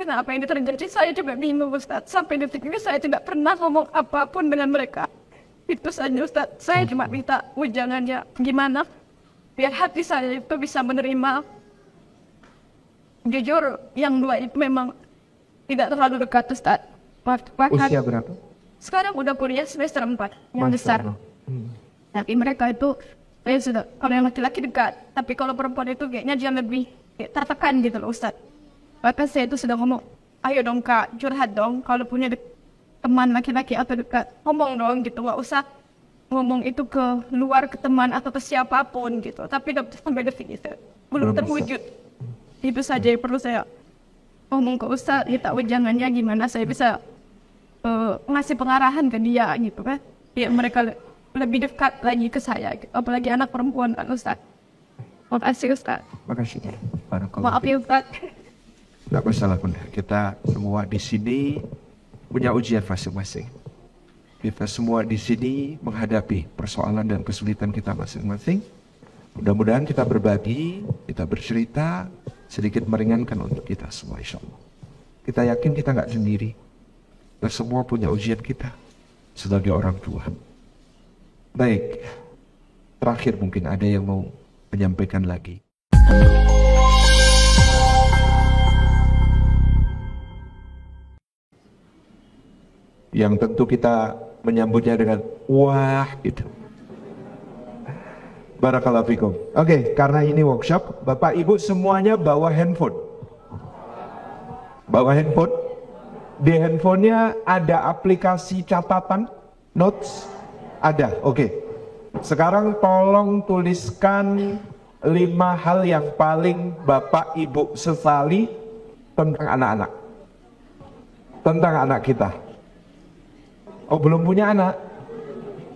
kenapa ini terjadi? Saya juga bingung Ustaz. Sampai detik ini saya tidak pernah ngomong apapun dengan mereka. Itu saja Ustaz. Saya cuma minta ujangannya gimana biar hati saya itu bisa menerima. Jujur, yang dua itu memang tidak terlalu dekat Ustaz. Usia berapa? Sekarang udah kuliah semester 4, yang besar. Tapi mereka itu, sudah, kalau yang laki-laki dekat. Tapi kalau perempuan itu kayaknya dia lebih tertekan gitu loh Ustaz. Bahkan saya itu sudah ngomong, ayo dong Kak, curhat dong. Kalau punya teman laki-laki atau dekat, ngomong dong gitu. Gak usah ngomong itu ke luar, ke teman atau ke siapapun gitu. Tapi sampai detik itu belum terwujud. Itu saja yang perlu saya ngomong ke Ustaz, minta ujangannya gimana saya bisa ngasih pengarahan ke dia gitu kan. Biar mereka lebih dekat lagi ke saya gitu. Apalagi anak perempuan kan Ustaz. Makasih Ustaz. Makasih. Maaf ya Ustaz. Tidak masalah Bunda. Kita semua di sini punya ujian masing-masing. Kita semua di sini menghadapi persoalan dan kesulitan kita masing-masing. Mudah-mudahan kita berbagi, kita bercerita, sedikit meringankan untuk kita semua insya Allah. Kita yakin kita nggak sendiri. Kita semua punya ujian kita sebagai orang tua. Baik, terakhir mungkin ada yang mau menyampaikan lagi. Yang tentu kita menyambutnya dengan wah gitu. Barakallahu fikum. Oke, karena ini workshop, Bapak Ibu semuanya bawa handphone. Bawa handphone. Di handphonenya ada aplikasi catatan, notes, ada. Oke. Sekarang tolong tuliskan 5 hal yang paling Bapak Ibu sesali tentang anak-anak. Tentang anak kita. Oh, belum punya anak?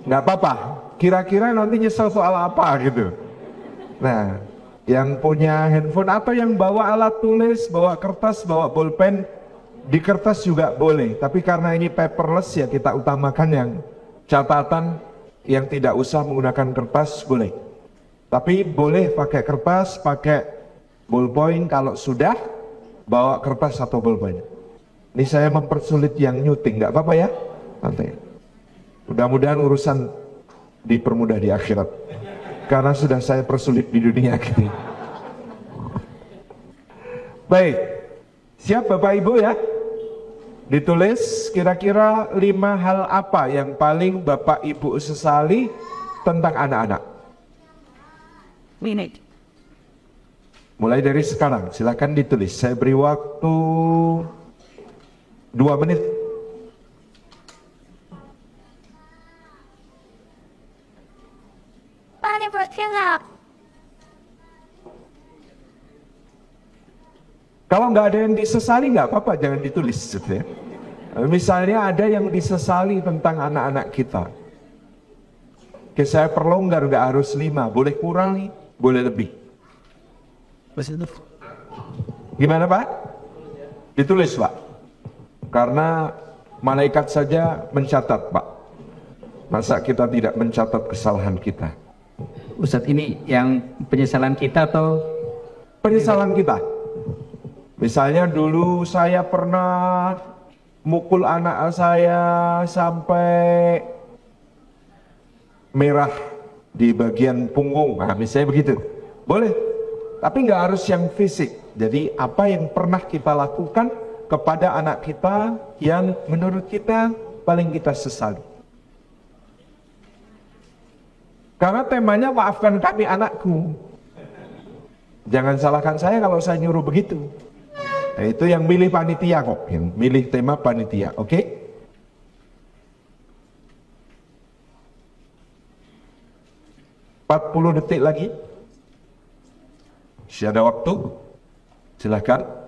Nggak apa-apa. Kira-kira nanti nyesel soal apa gitu. Nah, yang punya handphone atau yang bawa alat tulis, bawa kertas, bawa bolpen, di kertas juga boleh. Tapi karena ini paperless ya kita utamakan yang catatan, yang tidak usah menggunakan kertas boleh. Tapi boleh pakai kertas, pakai ballpoint kalau sudah bawa kertas atau ballpoint. Ini saya mempersulit yang nyuting, nggak apa-apa ya? Santai. Mudah-mudahan urusan dipermudah di akhirat karena sudah saya persulit di dunia ini. Baik, siap Bapak Ibu ya? Ditulis kira-kira 5 hal apa yang paling Bapak Ibu sesali tentang anak-anak. Mulai dari sekarang silakan ditulis. Saya beri waktu 2 menit. Kalau nggak ada yang disesali nggak apa-apa, jangan ditulis gitu ya. Misalnya ada yang disesali tentang anak-anak kita. Oke, saya perlonggar, nggak harus 5, boleh kurang nih, boleh lebih. Gimana Pak? Ditulis Pak. Karena malaikat saja mencatat Pak. Masa kita tidak mencatat kesalahan kita? Ustadz, ini yang penyesalan kita atau? Penyesalan kita. Misalnya dulu saya pernah mukul anak saya sampai merah di bagian punggung. Nah, misalnya begitu. Boleh. Tapi nggak harus yang fisik. Jadi apa yang pernah kita lakukan kepada anak kita yang menurut kita paling kita sesali. Karena temanya maafkan kami anakku. Jangan salahkan saya kalau saya nyuruh begitu. Nah, itu yang milih panitia kok, yang milih tema panitia, oke? Okay? 40 detik lagi. Masih ada waktu. Silakan.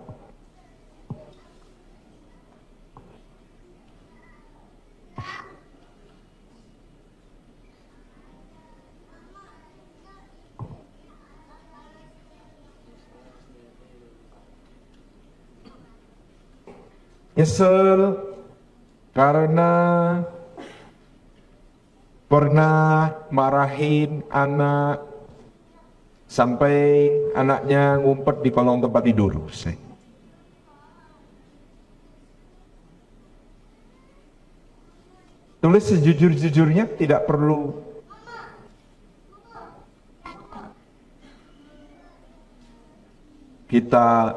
Nyesel karena pernah marahin anak sampai anaknya ngumpet di kolong tempat tidur. Tulis sejujur-jujurnya, tidak perlu kita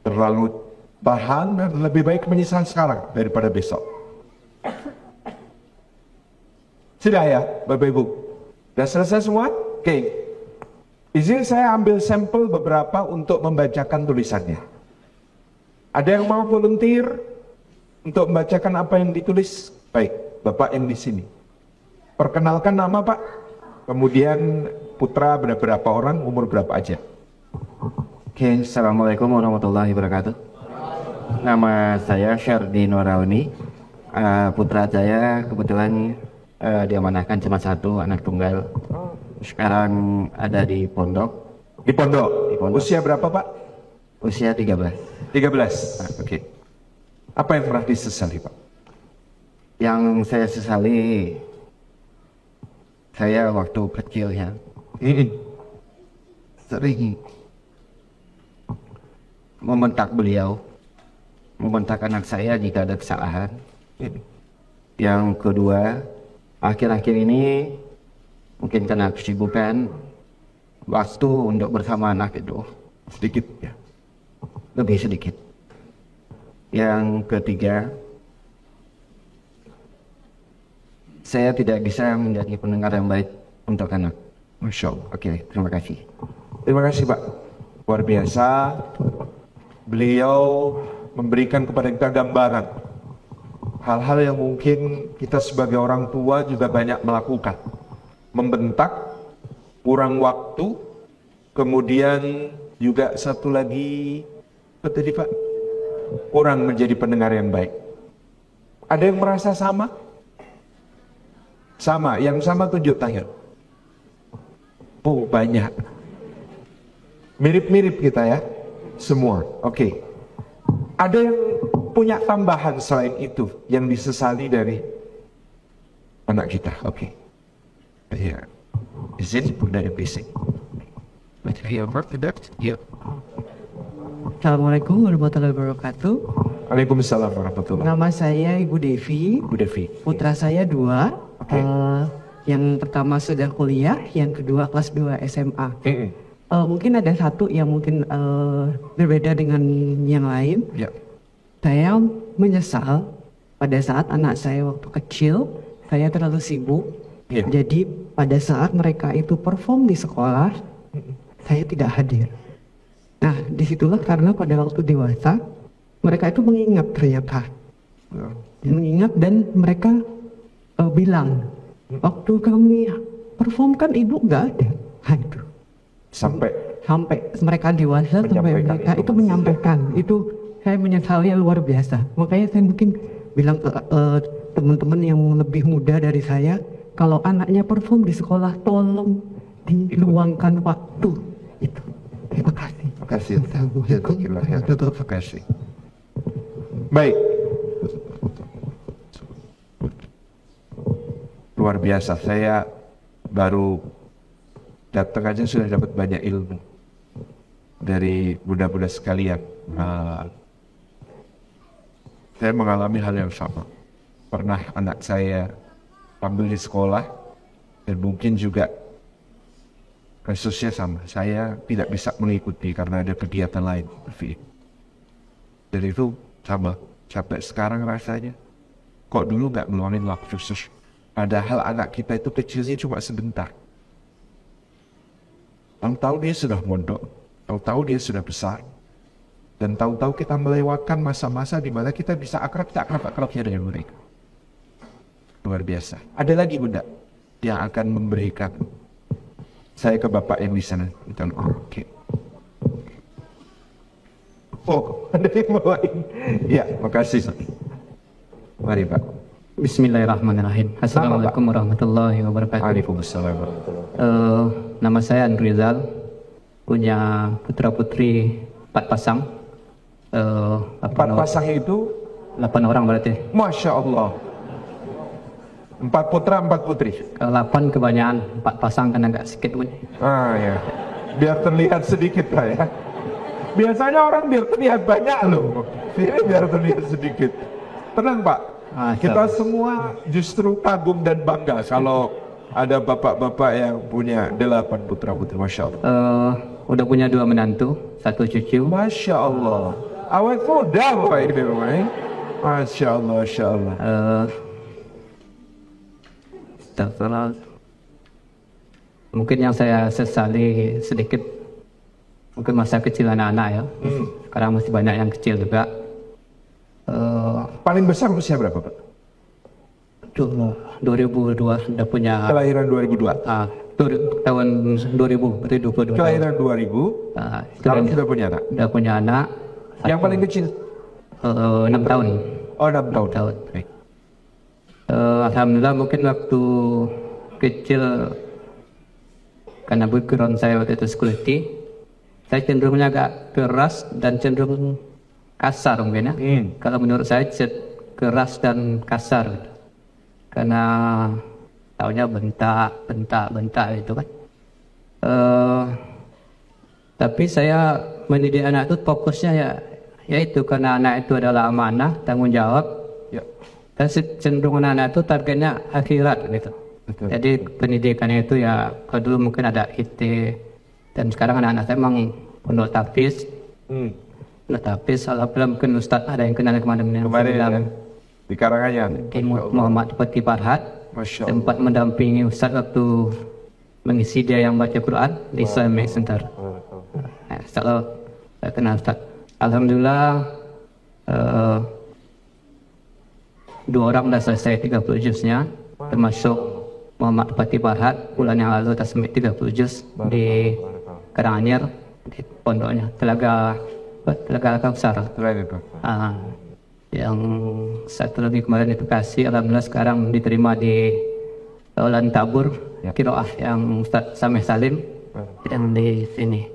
terlalu tahan, dan lebih baik menyesal sekarang daripada besok. Sudah ya, Bapak Ibu? Sudah selesai semua? Oke. Izin saya ambil sampel beberapa untuk membacakan tulisannya. Ada yang mau volunteer untuk membacakan apa yang ditulis? Baik, Bapak yang di sini. Perkenalkan nama Pak, kemudian putra berapa orang, umur berapa aja. Oke, Assalamualaikum warahmatullahi wabarakatuh. Nama saya Syardi Norauni. Putra saya kebetulan diamanahkan cuma satu, anak tunggal. Sekarang ada di pondok. Di pondok? Di pondok. Usia berapa Pak? Usia 13. 13. Oke. Apa yang pernah disesali Pak? Yang saya sesali, saya waktu kecil ya, sering membentak beliau, membentak anak saya jika ada kesalahan. Yang kedua, akhir-akhir ini mungkin karena kesibukan, waktu untuk bersama anak itu Sedikit ya. lebih sedikit. Yang ketiga, saya tidak bisa menjadi pendengar yang baik untuk anak. Masya Allah. Oke, terima kasih. Terima kasih Pak. Luar biasa. Beliau memberikan kepada kita gambaran hal-hal yang mungkin kita sebagai orang tua juga banyak melakukan. Membentak, kurang waktu, kemudian juga satu lagi, apa tadi Pak? Kurang menjadi pendengar yang baik. Ada yang merasa sama? Sama, yang sama tunjuk tangan. Oh banyak. Mirip-mirip kita ya, semua. Oke. Ada yang punya tambahan selain itu yang disesali dari anak kita. Oke. Iya. Izin bunda yang bising. Assalamualaikum warahmatullahi wabarakatuh. Waalaikumsalam warahmatullahi. Nama saya Ibu Devi. Bu Devi. Putra saya 2. Oke. Yang pertama sudah kuliah, yang kedua kelas 2 SMA. Mungkin ada satu yang mungkin berbeda dengan yang lain. Ya. Saya menyesal pada saat anak saya waktu kecil, saya terlalu sibuk. Ya. Jadi pada saat mereka itu perform di sekolah, saya tidak hadir. Nah, disitulah karena pada waktu dewasa, mereka itu mengingat ternyata. Mengingat dan mereka bilang, waktu kami perform kan ibu nggak ada. Nah, itu. Sampai Mereka dewasa, sampai mereka itu menyampaikan. Itu saya menyesali luar biasa. Makanya saya mungkin bilang ke teman-teman yang lebih muda dari saya, kalau anaknya perform di sekolah, tolong diluangkan waktu. Itu. Terima kasih. Terima kasih. Baik. Luar biasa. Saya baru datang aja sudah dapat banyak ilmu dari bunda-bunda sekalian. Saya mengalami hal yang sama. Pernah anak saya tampil di sekolah dan mungkin juga kasusnya sama. Saya tidak bisa mengikuti karena ada kegiatan lain. Dan itu sama. Sampai sekarang rasanya, kok dulu nggak ngeluangin waktu khusus. Padahal anak kita itu kecilnya cuma sebentar. Tahu-tahu dia sudah mondok, tahu-tahu dia sudah besar, dan tahu-tahu kita melewatkan masa-masa di mana kita bisa akrab-akrabnya dengan mereka. Luar biasa. Ada lagi bunda yang akan memberikan. Saya ke bapak yang di sana. Oke. Oh, ada yang bawain. Ya, makasih. Mari Pak. Bismillahirrahmanirrahim. Assalamualaikum warahmatullahi wabarakatuh. Waalaikumsalam warahmatullahi wabarakatuh. Nama saya Andri Rizal, punya putra putri 4 pasang. 4 pasang itu 8 orang berarti. Masya Allah. 4 putra 4 putri. 8 kebanyakan, 4 pasang kan agak sedikit pun. Ya. Biar terlihat sedikit lah ya. Biasanya orang biar terlihat banyak loh, ini biar terlihat sedikit. Tenang Pak, kita semua justru kagum dan bangga kalau ada bapak-bapak yang punya 8 putra-putri, Masya Allah. Udah punya 2 menantu, 1 cucu. Masya Allah, awet muda Bapak ini memang. Masya Allah, Masya Allah. Astagfirullah. Mungkin yang saya sesali sedikit, mungkin masa kecil anak-anak ya. Sekarang masih banyak yang kecil juga. Paling besar usia berapa Pak? 2002 sudah punya. Kelahiran 2002. Tahun 2000, berarti 22 tahun. Kelahiran 2000. Sekarang sudah punya anak. Sudah punya anak. Yang paling kecil? 6 tahun. Oh, 6 tahun. Baik. Alhamdulillah mungkin waktu kecil, karena background saya waktu itu security, saya cenderungnya agak keras dan cenderung kasar mungkin ya. Kalau menurut saya keras dan kasar gitu. Karena taunya bentak itu kan. Tapi saya mendidik anak itu fokusnya ya itu karena anak itu adalah amanah, tanggung jawab. Ya. Dan cenderung anak itu targetnya akhirat gitu. Betul. Jadi pendidikannya itu ya kalau dulu mungkin ada IT, dan sekarang anak-anak saya memang pondok tahfiz. Pondok tahfiz, alhamdulillah mungkin Ustaz ada yang kenal kemana-mana. Kemarin ya, di Karanganyar. Muhammad Fatih Farhat sempat mendampingi Ustaz waktu mengisi dia yang baca Quran di Islamic Center. Setelah saya kenal Ustaz, alhamdulillah 2 orang dah selesai 30 juznya, termasuk Muhammad Fatih Farhat bulan yang lalu tasmid 30 juz di Karanganyar di pondoknya Telaga Kausar. Yang satu lagi kemarin di Bekasi, alhamdulillah sekarang diterima di Ulan Tabur Kiroah yang Ustaz Sameh Salim yang di sini.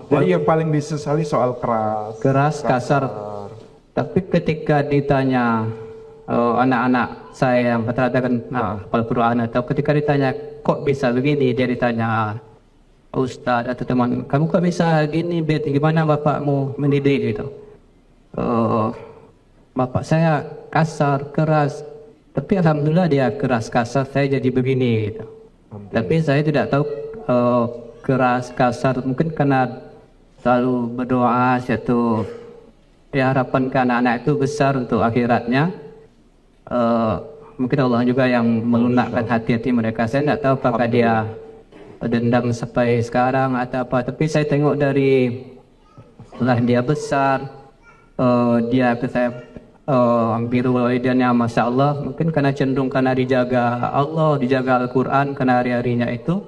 Jadi yang paling disesali soal keras, kasar. Tapi ketika ditanya anak-anak saya yang katakan hafal Quran, atau ketika ditanya kok bisa begini, dia ditanya Ustaz atau teman, kamu kok bisa gini, gimana bapakmu mendidik gitu. Bapak saya kasar, keras, tapi alhamdulillah dia keras kasar, saya jadi begini gitu. Tapi saya tidak tahu keras kasar mungkin karena selalu berdoa, yaitu ya harapan ke anak-anak itu besar untuk akhiratnya. Mungkin Allah juga yang melunakkan hati-hati mereka. Saya tidak tahu apakah dia dendam sampai sekarang atau apa, tapi saya tengok dari setelah dia besar, dia ke saya birrul walidainnya, masya Allah, mungkin karena cenderung karena dijaga Allah, dijaga Al-Quran, karena hari-harinya itu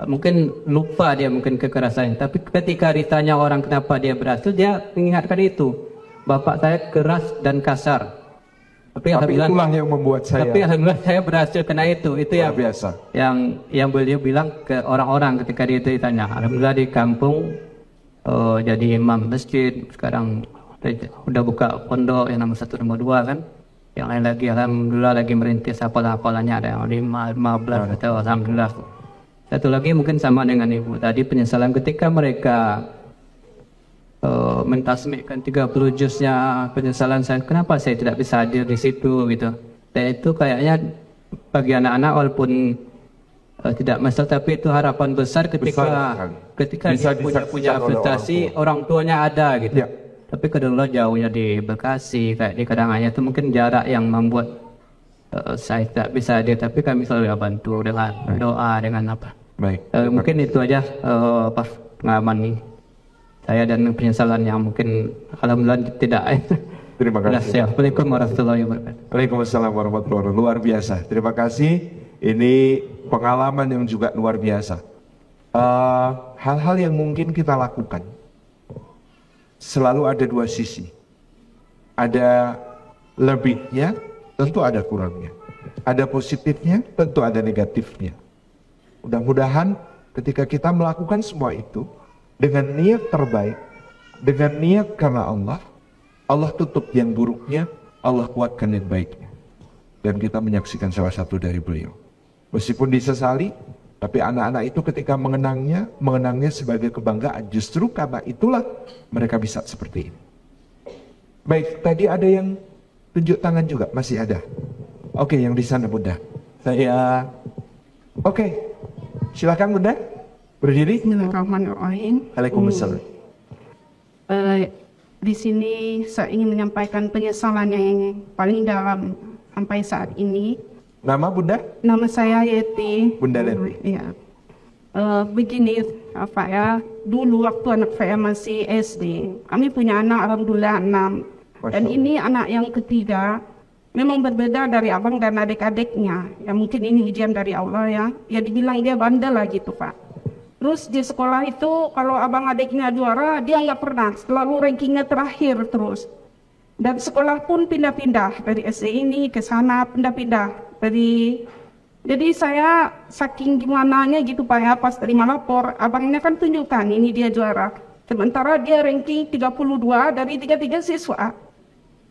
mungkin lupa dia mungkin kekerasannya. Tapi ketika ditanya orang kenapa dia berhasil, dia mengingatkan itu, bapak saya keras dan kasar, tapi itulah yang membuat saya. Tapi alhamdulillah saya berhasil kena itu yang biasa. Yang beliau bilang ke orang-orang ketika dia itu ditanya. Alhamdulillah di kampung jadi imam masjid, sekarang udah buka pondok yang nomor 1 nomor 2 kan. Yang lain lagi alhamdulillah lagi merintis hafalannya, ada yang 15 atau alhamdulillah. Satu lagi mungkin sama dengan ibu tadi, penyesalan ketika mereka mentasmikkan 30 juznya, penyesalan saya kenapa saya tidak bisa hadir di situ gitu. Dan itu kayaknya bagi anak-anak walaupun tidak masalah, tapi itu harapan besar ketika dia punya prestasi, orang tuanya ada gitu. Ya. Tapi kedua jauhnya di Bekasi, kayak di Karanganyar itu mungkin jarak yang membuat saya tidak bisa hadir, tapi kami selalu bantu dengan doa, dengan apa. Baik. Mungkin itu aja pengalaman saya dan penyesalan yang mungkin alhamdulillah tidak. Terima kasih. Assalamualaikum warahmatullahi wabarakatuh. Waalaikumsalam warahmatullahi wabarakatuh. Luar biasa. Terima kasih. Ini pengalaman yang juga luar biasa. Hal-hal yang mungkin kita lakukan selalu ada 2 sisi. Ada lebihnya, tentu ada kurangnya. Ada positifnya, tentu ada negatifnya. Mudah-mudahan ketika kita melakukan semua itu dengan niat terbaik, dengan niat karena Allah, Allah tutup yang buruknya, Allah kuatkan yang baiknya. Dan kita menyaksikan salah satu dari beliau. Meskipun disesali, Tapi anak-anak itu ketika mengenangnya sebagai kebanggaan. Justru karena itulah mereka bisa seperti ini. Baik, tadi ada yang tunjuk tangan juga, masih ada. Oke, yang di sana Bunda. Oke, silakan Bunda, berdiri. Bismillahirrahmanirrahim. Waalaikumsalam. Di sini saya ingin menyampaikan penyesalan yang paling dalam sampai saat ini. Nama Bunda? Nama saya Yeti. Bunda Leti. Iya. Begini, dulu waktu anak saya masih SD, kami punya anak alhamdulillah 6. Dan ini anak yang ketiga, memang berbeda dari abang dan adik-adiknya. Ya mungkin ini ujian dari Allah ya. Ya dibilang dia bandel lah gitu Pak. Terus di sekolah itu kalau abang adiknya juara, dia nggak pernah, selalu rankingnya terakhir terus. Dan sekolah pun pindah-pindah dari SD ini ke sana, pindah-pindah. Jadi saya saking gimananya gitu Pak ya, pas terima lapor, abangnya kan tunjukkan ini dia juara. Sementara dia ranking 32 dari 33 siswa.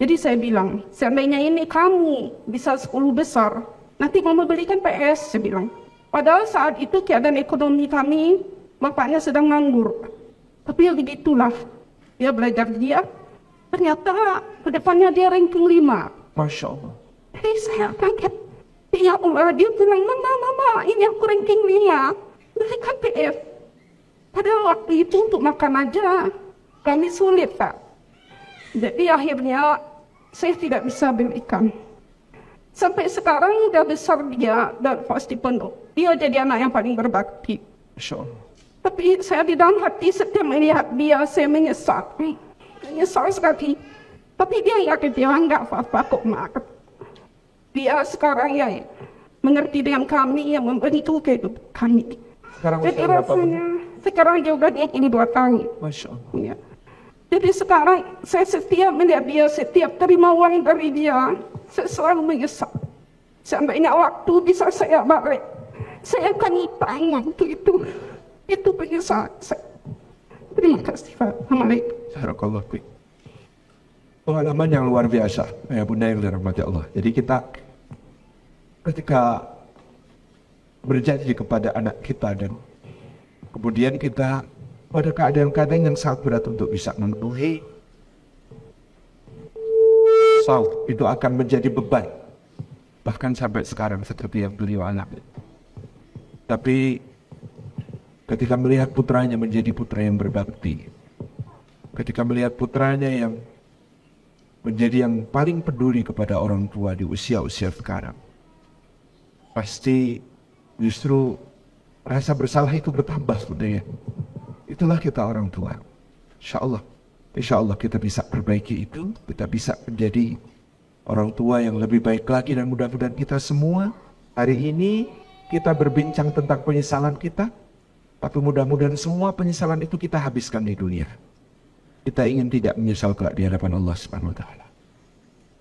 Jadi saya bilang, seandainya ini kamu bisa 10 besar, nanti mama belikan PS, saya bilang. Padahal saat itu keadaan ekonomi kami, bapaknya sedang nganggur. Tapi ya begitulah, dia belajar dia, ternyata kedepannya dia ranking 5. Masya Allah. Jadi saya kaget. Ya Allah, dia bilang, mama, ini aku ranking 5. Berikan PS. Padahal waktu itu untuk makan aja, kami sulit Pak. Jadi akhirnya, saya tidak bisa berikan. Sampai sekarang udah besar dia, dan pasti penuh. Dia jadi anak yang paling berbakti. Masya Allah. Tapi saya di dalam hati setiap melihat dia, saya menyesal. Menyesal sekali. Tapi dia yakin dia nggak apa-apa kok mak. Dia sekarang ya mengerti dengan kami yang membantu kehidupan kami. Sekarang Jadi usia berapa? rasanya sekarang dia udah 22 tahun. Masya Allah. Ya. Jadi sekarang saya setiap melihat dia, setiap terima uang dari dia, saya selalu menyesal. Seandainya waktu bisa saya balik, saya akan utang waktu itu. Itu penyesalan saya. Terima kasih Pak. Assalamualaikum. Barakallahu fiik. Pengalaman yang luar biasa, ya Bunda yang dirahmati Allah. Jadi kita ketika berjanji kepada anak kita dan kemudian kita pada keadaan-keadaan yang sangat berat untuk bisa memenuhi, itu akan menjadi beban. Bahkan sampai sekarang seperti yang beliau alami. Tapi ketika melihat putranya menjadi putra yang berbakti, ketika melihat putranya yang menjadi yang paling peduli kepada orang tua di usia-usia sekarang, pasti justru rasa bersalah itu bertambah sebenarnya. Itulah kita orang tua. Insya Allah kita bisa perbaiki itu, kita bisa menjadi orang tua yang lebih baik lagi, dan mudah-mudahan kita semua hari ini kita berbincang tentang penyesalan kita, tapi mudah-mudahan semua penyesalan itu kita habiskan di dunia. Kita ingin tidak menyesal kelak di hadapan Allah Subhanahu wa taala.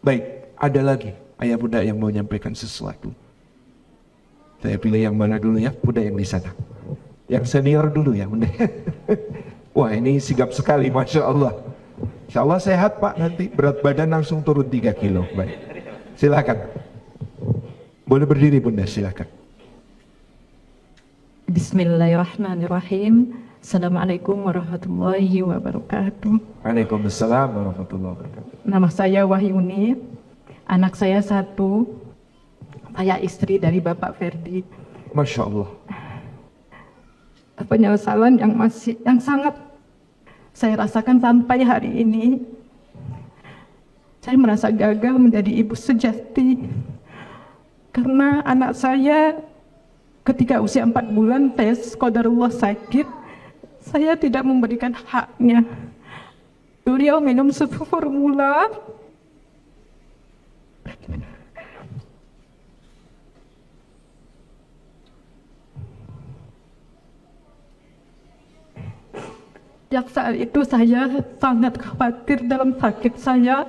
Baik, ada lagi ayah bunda yang mau menyampaikan sesuatu. Saya pilih yang mana dulu ya? Bunda yang di sana. Yang senior dulu ya bunda. Wah ini sigap sekali, Masya Allah. Insya Allah sehat Pak, nanti berat badan langsung turun 3 kilo. Baik, silakan. Boleh berdiri bunda, silakan. Bismillahirrahmanirrahim. Assalamualaikum warahmatullahi wabarakatuh. Waalaikumsalam warahmatullahi wabarakatuh. Nama saya Wahyuni. Anak saya 1. Saya istri dari Bapak Ferdi. Masya Allah. Penyesalan yang sangat saya rasakan sampai hari ini. Saya merasa gagal menjadi ibu sejati. Karena anak saya ketika usia 4 bulan tes qadarullah sakit. Saya tidak memberikan haknya. Beliau minum susu formula. Sejak saat itu saya sangat khawatir dalam sakit saya.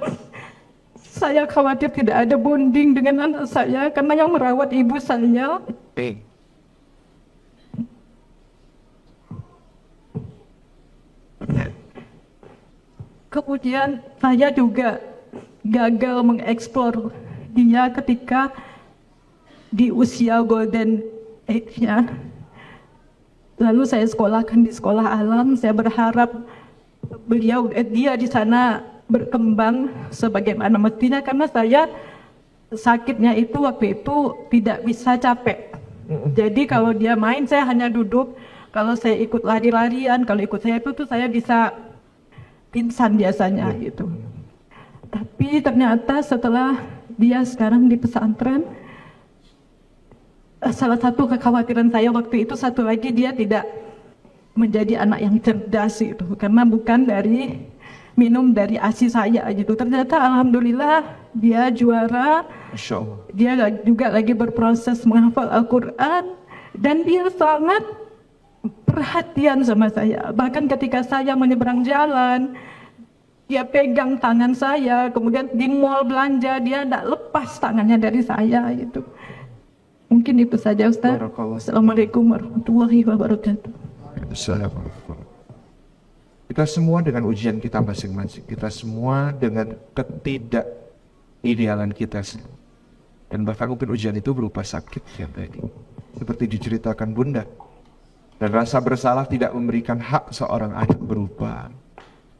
Saya khawatir tidak ada bonding dengan anak saya karena yang merawat ibu saya. Kemudian saya juga gagal mengeksplor dia ketika di usia golden age-nya. Lalu saya sekolahkan di sekolah alam. Saya berharap dia di sana berkembang sebagaimana mestinya, karena saya sakitnya itu waktu itu tidak bisa capek. Jadi kalau dia main saya hanya duduk. Kalau saya ikut lari-larian, kalau ikut saya itu tuh saya bisa pingsan biasanya gitu. Tapi ternyata setelah dia sekarang di pesantren, salah satu kekhawatiran saya waktu itu satu lagi, dia tidak menjadi anak yang cerdas gitu, karena bukan dari minum dari ASI saya gitu. Ternyata alhamdulillah dia juara. Masya Allah. Dia juga lagi berproses menghafal Al-Quran, dan dia sangat perhatian sama saya. Bahkan ketika saya menyeberang jalan, dia pegang tangan saya. Kemudian di mall belanja, dia tidak lepas tangannya dari saya gitu. Mungkin itu saja Ustaz. Assalamualaikum warahmatullahi wabarakatuh. Assalamualaikum. Kita semua dengan ujian kita masing-masing. Kita semua dengan ketidakidealan kita sendiri. Dan bahkan mungkin ujian itu berupa sakit ya tadi. Seperti diceritakan Bunda. Dan rasa bersalah tidak memberikan hak seorang anak berupa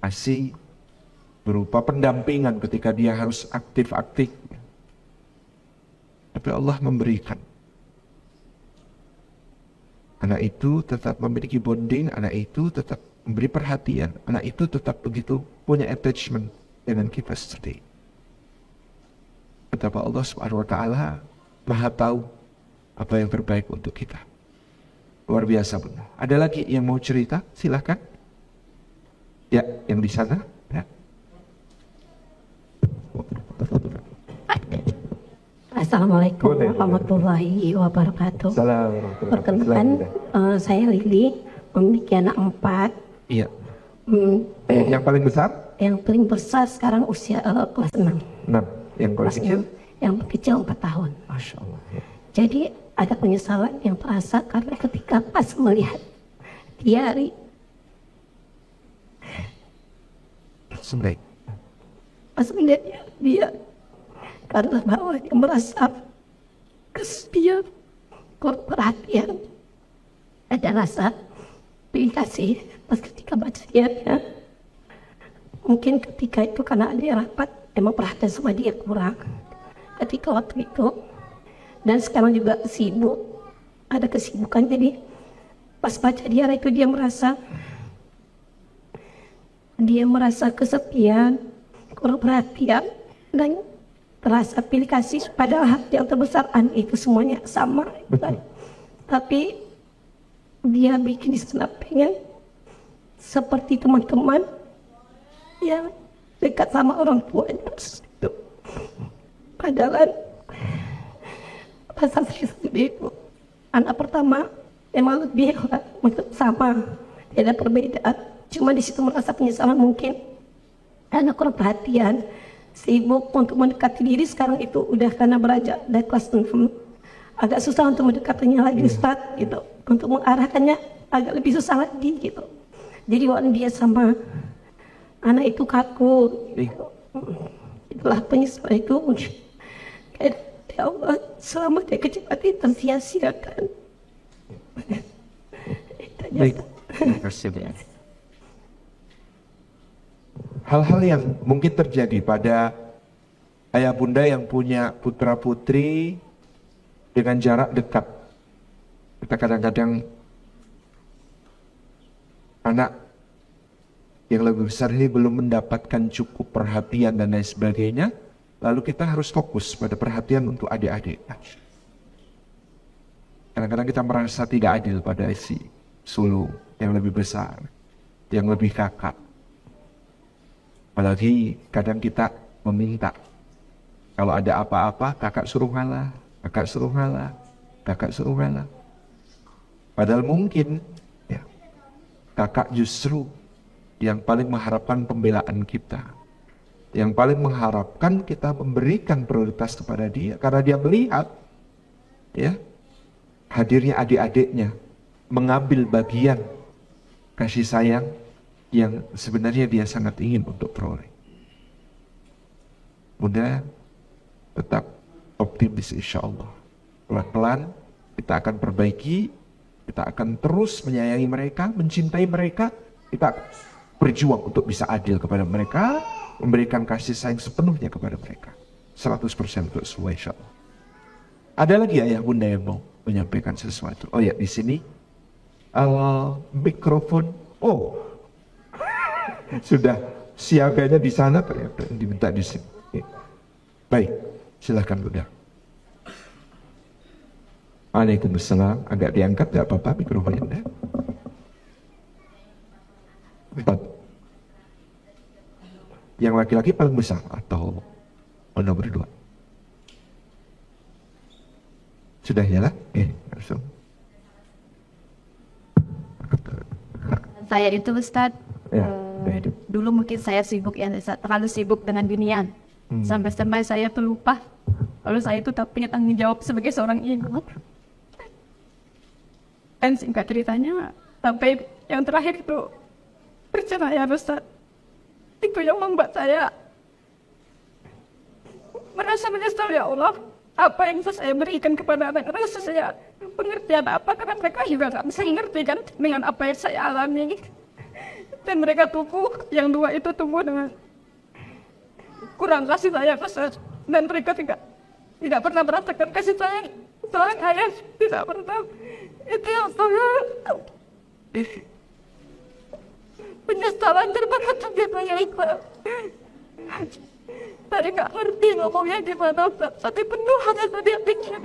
ASI, berupa pendampingan ketika dia harus aktif-aktif. Tapi Allah memberikan. Anak itu tetap memiliki bonding, anak itu tetap memberi perhatian, anak itu tetap begitu punya attachment dengan kita seperti ini. Betapa Allah Subhanahu wa Ta'ala Maha tahu apa yang terbaik untuk kita. Luar biasa Bunda. Ada lagi yang mau cerita? Silahkan. Ya, yang di sana. Ya. Assalamualaikum warahmatullahi wabarakatuh. Perkenalkan, saya Lili, memiliki anak 4. Iya. Yang paling besar? Yang paling besar sekarang usia kelas 6. 6. Yang paling kecil? Yang kecil 4 tahun. Masya Allah. Ya. Jadi ada penyesalan yang terasa karena ketika pas melihat dia pas melihat dia karena bahwa dia merasa kesepian, kurang perhatian, ada rasa pilih kasih pas ketika baca dia. Mungkin ketika itu karena dia rapat, emang perhatian sama dia kurang ketika waktu itu. Dan sekarang juga sibuk, ada kesibukan, jadi pas baca dia itu dia merasa kesepian, kurang perhatian, dan terasa pilih kasih pada hati yang terbesar itu semuanya sama. Tapi dia bikin di sana pengen seperti teman-teman yang dekat sama orang tuanya. Padahal rasa saya sendiri itu anak pertama emang lebih sama, tidak ada perbedaan. Cuma di situ merasa penyesalan mungkin karena kurang perhatian, sibuk untuk mendekati diri. Sekarang itu udah karena beranjak dari kelas 6, agak susah untuk mendekatinya lagi Ustaz gitu. Untuk mengarahkannya agak lebih susah lagi gitu. Jadi waktu dia sama anak itu kaku gitu. Itulah penyesalan itu mungkin. Ya Allah, selama dia kecil hati tersia-siakan. Baik. Hal-hal yang mungkin terjadi pada ayah bunda yang punya putra putri dengan jarak dekat. Kita kadang-kadang anak yang lebih besar ini belum mendapatkan cukup perhatian dan lain sebagainya. Lalu kita harus fokus pada perhatian untuk adik-adik. Kadang-kadang kita merasa tidak adil pada si sulung yang lebih besar, yang lebih kakak. Apalagi kadang kita meminta, kalau ada apa-apa kakak suruh ngalah, kakak suruh ngalah, kakak suruh ngalah. Padahal mungkin ya, kakak justru yang paling mengharapkan pembelaan kita, yang paling mengharapkan kita memberikan prioritas kepada dia, karena dia melihat ya hadirnya adik-adiknya mengambil bagian kasih sayang yang sebenarnya dia sangat ingin untuk peroleh. Bunda tetap optimis insya Allah. Pelan-pelan kita akan perbaiki Kita akan terus menyayangi mereka, mencintai mereka. Kita berjuang untuk bisa adil kepada mereka, memberikan kasih sayang sepenuhnya kepada mereka. 100% untuk semua, insya Allah. Ada lagi ayah bunda yang mau menyampaikan sesuatu? Oh ya, di sini mikrofon. Oh, sudah siaganya di sana, ternyata diminta di sini. Baik, silahkan bunda. Waalaikumsalam. Agak diangkat, tidak apa-apa mikrofonnya. Yang laki-laki paling besar atau nomor 2? Sudah ya lah? Langsung. Saya itu Ustadz, Ya, dulu mungkin saya sibuk ya Ustadz, terlalu sibuk dengan dunian. Sampai-sampai saya tuh lupa kalau saya itu tak punya tanggung jawab sebagai seorang ibu. Dan singkat ceritanya, sampai yang terakhir itu perceraian Ustadz. Itu yang membuat saya merasa menyesal, ya Allah. Apa yang saya berikan kepada anak, rasa saya pengertian apa, karena mereka juga gak bisa ngerti kan dengan apa yang saya alami. Dan mereka tumbuh, yang 2 itu tumbuh dengan kurang kasih sayang Ustadz. Dan mereka tidak pernah merasakan kasih sayang seorang ayah, tidak pernah. Itu yang saya penyesalan terberat di saya itu. Saya nggak ngerti ngomongnya gimana, tapi penuh hati saya pikir.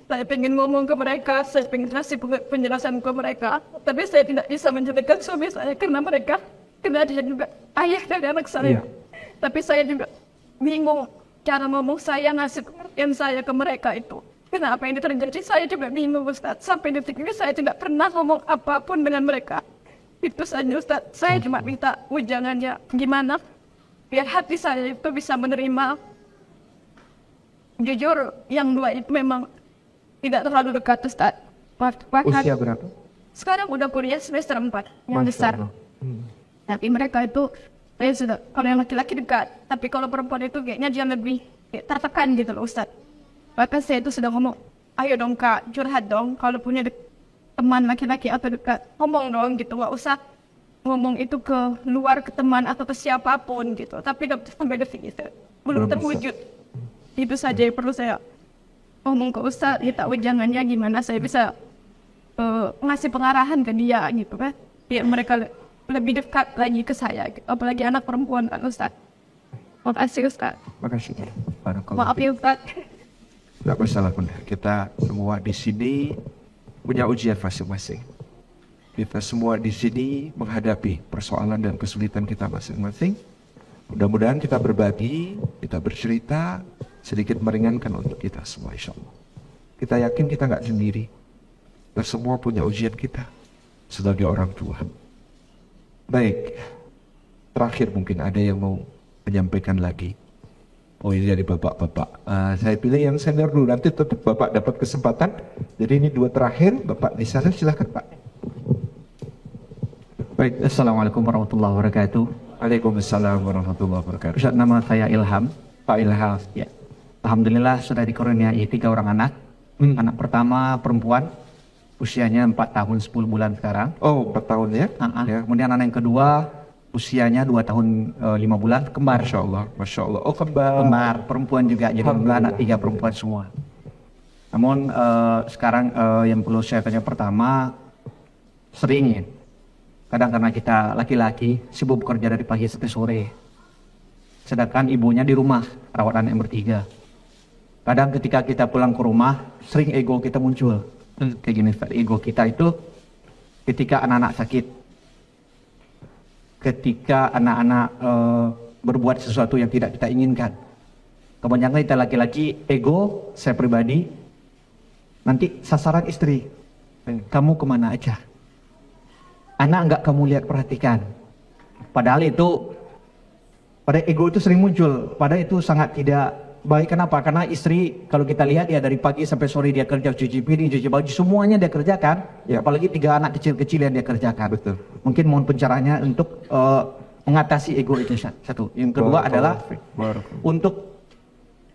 Saya pengen ngomong ke mereka, saya pengen kasih penjelasan ke mereka, tapi saya tidak bisa menjelaskan suami saya karena mereka, karena dia juga ayah dari anak saya. Tapi saya juga bingung cara ngomong saya, ngasih pengertian saya ke mereka itu. Karena apa yang terjadi, saya juga bingung Ustaz. Sampai detik ini saya tidak pernah ngomong apapun dengan mereka. Itu saja Ustaz, saya cuma minta ujangannya gimana biar hati saya itu bisa menerima. Jujur, yang 2 itu memang tidak terlalu dekat Ustaz. Usia berapa? Sekarang udah kuliah semester 4, yang besar. Tapi mereka itu, saya sudah, kalau yang laki-laki dekat, tapi kalau perempuan itu kayaknya dia lebih tertekan gitu loh Ustaz. Bahkan saya itu sudah ngomong, ayo dong Kak, curhat dong, kalau punya teman laki-laki atau dekat, ngomong dong gitu, gak usah ngomong itu ke luar, ke teman atau ke siapapun gitu. Tapi sampai detik itu belum terwujud. Itu saja yang perlu saya ngomong ke Ustaz, kita ujangannya gimana saya bisa ngasih pengarahan ke dia gitu kan, biar mereka lebih dekat lagi ke saya, apalagi anak perempuan kan Ustaz. Makasih Ustaz. Makasih. Maaf ya Ustaz. Tidak masalah bunda, kita semua di sini punya ujian masing-masing. Kita semua di sini menghadapi persoalan dan kesulitan kita masing-masing. Mudah-mudahan kita berbagi, kita bercerita, sedikit meringankan untuk kita semua insya Allah. Kita yakin kita nggak sendiri. Kita semua punya ujian kita sebagai orang tua. Baik, terakhir mungkin ada yang mau menyampaikan lagi. Oh ini dari bapak-bapak. Saya pilih yang senior dulu, nanti tetap bapak dapat kesempatan. Jadi ini 2 terakhir, bapak di sana silahkan pak. Baik, Assalamualaikum warahmatullahi wabarakatuh. Waalaikumsalam warahmatullahi wabarakatuh. Ustaz, nama saya Ilham. Pak Ilham. Ya. Alhamdulillah sudah dikaruniai 3 orang anak. Anak pertama perempuan, usianya 4 tahun 10 bulan sekarang. Oh 4 tahun ya? Ya. Kemudian anak yang kedua, usianya 2 tahun 5 bulan, kembar. Masya Allah, Masya Allah. Oh kembar. Kembar, perempuan juga, jadi anak 3 perempuan semua. Namun sekarang yang perlu saya tanya pertama, sering kadang karena kita laki-laki sibuk bekerja dari pagi sampai sore, sedangkan ibunya di rumah rawat anak yang bertiga. Kadang ketika kita pulang ke rumah, sering ego kita muncul. Kayak gini, ego kita itu ketika anak-anak sakit, ketika anak-anak berbuat sesuatu yang tidak kita inginkan. Kebanyakan kita laki-laki, ego, saya pribadi, nanti sasaran istri, kamu kemana aja? Anak nggak kamu lihat perhatikan. Padahal itu, pada ego itu sering muncul. Padahal itu sangat tidak baik. Kenapa? Karena istri kalau kita lihat ya dari pagi sampai sore dia kerja, cuci piring, cuci baju, semuanya dia kerjakan. Ya. Apalagi 3 anak kecil-kecil yang dia kerjakan. Betul. Mungkin mohon pencerahannya untuk mengatasi ego itu satu. Yang kedua adalah untuk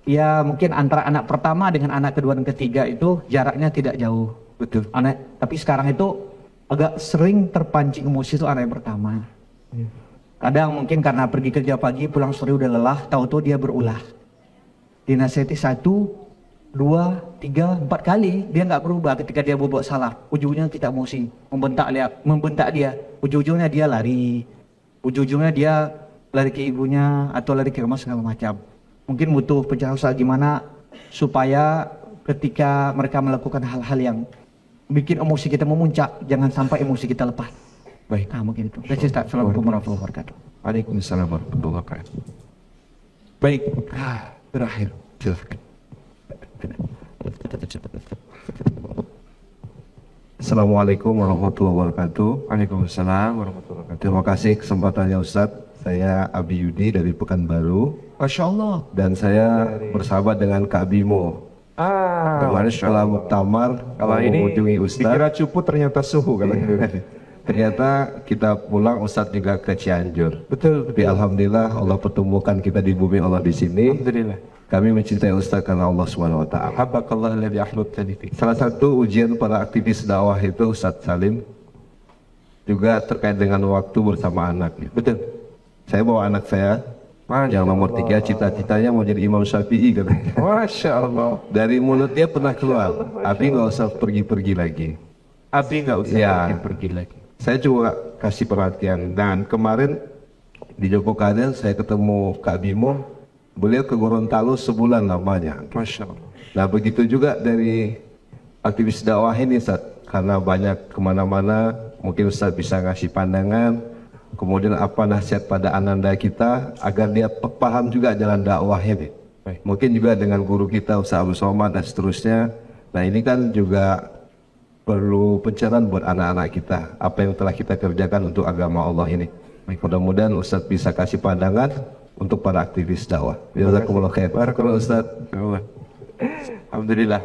ya mungkin antara anak pertama dengan anak kedua dan ketiga itu jaraknya tidak jauh. Betul. Tapi sekarang itu agak sering terpancing emosi itu anak yang pertama. Kadang mungkin karena pergi kerja pagi, pulang sore udah lelah, tahu-tahu dia berulah. Dinasihati 1, 2, 3, 4 kali, dia nggak berubah. Ketika dia berbuat salah, ujungnya kita emosi, membentak dia. Ujung-ujungnya dia lari, ujung-ujungnya dia lari ke ibunya atau lari ke rumah segala macam. Mungkin butuh penjelasan gimana supaya ketika mereka melakukan hal-hal yang bikin emosi kita memuncak, jangan sampai emosi kita lepas. Baik. Nah mungkin itu. Assalamualaikum warahmatullahi wabarakatuh. Waalaikumsalam warahmatullahi wabarakatuh. Baik. Terakhir, silakan. Assalamualaikum warahmatullahi wabarakatuh. Waalaikumsalam warahmatullahi wabarakatuh. Terima kasih kesempatannya Ustadz. Saya Abi Yudi dari Pekanbaru. Masya Allah. Dan saya bersahabat dengan Kak Bimo. Kemarin setelah muktamar, Kalau ini mengunjungi Ustadz. dikira cupu ternyata suhu kalau Ternyata kita pulang Ustadz juga ke Cianjur. Betul. Tapi alhamdulillah Allah pertemukan kita di bumi Allah di sini. Alhamdulillah. Kami mencintai Ustadz karena Allah SWT. Habbakallah alladhi ahbabtani fi. Salah satu ujian para aktivis dakwah itu Ustadz Salim juga terkait dengan waktu bersama anaknya. Betul. Saya bawa anak saya yang nomor 3, cita-citanya mau jadi Imam Syafi'i katanya. Masya Allah. Dari mulut dia pernah keluar, Abi nggak usah pergi-pergi lagi. Abi nggak usah Ya. pergi lagi. Saya juga kasih perhatian. Dan kemarin di Joko Kaden saya ketemu Kak Bimo, beliau ke Gorontalo sebulan lamanya. Masya Allah. Nah begitu juga dari aktivis dakwah ini Ustaz, karena banyak kemana-mana, mungkin Ustaz bisa ngasih pandangan, kemudian apa nasihat pada ananda kita agar dia paham juga jalan dakwah ini. Baik. Mungkin juga dengan guru kita Ustaz Abu Somad dan seterusnya. Nah ini kan juga perlu pencerahan buat anak-anak kita, apa yang telah kita kerjakan untuk agama Allah ini. Mudah-mudahan Ustaz bisa kasih pandangan untuk para aktivis dakwah. Jazakumullah khair. Barakallahu Ustaz. Alhamdulillah.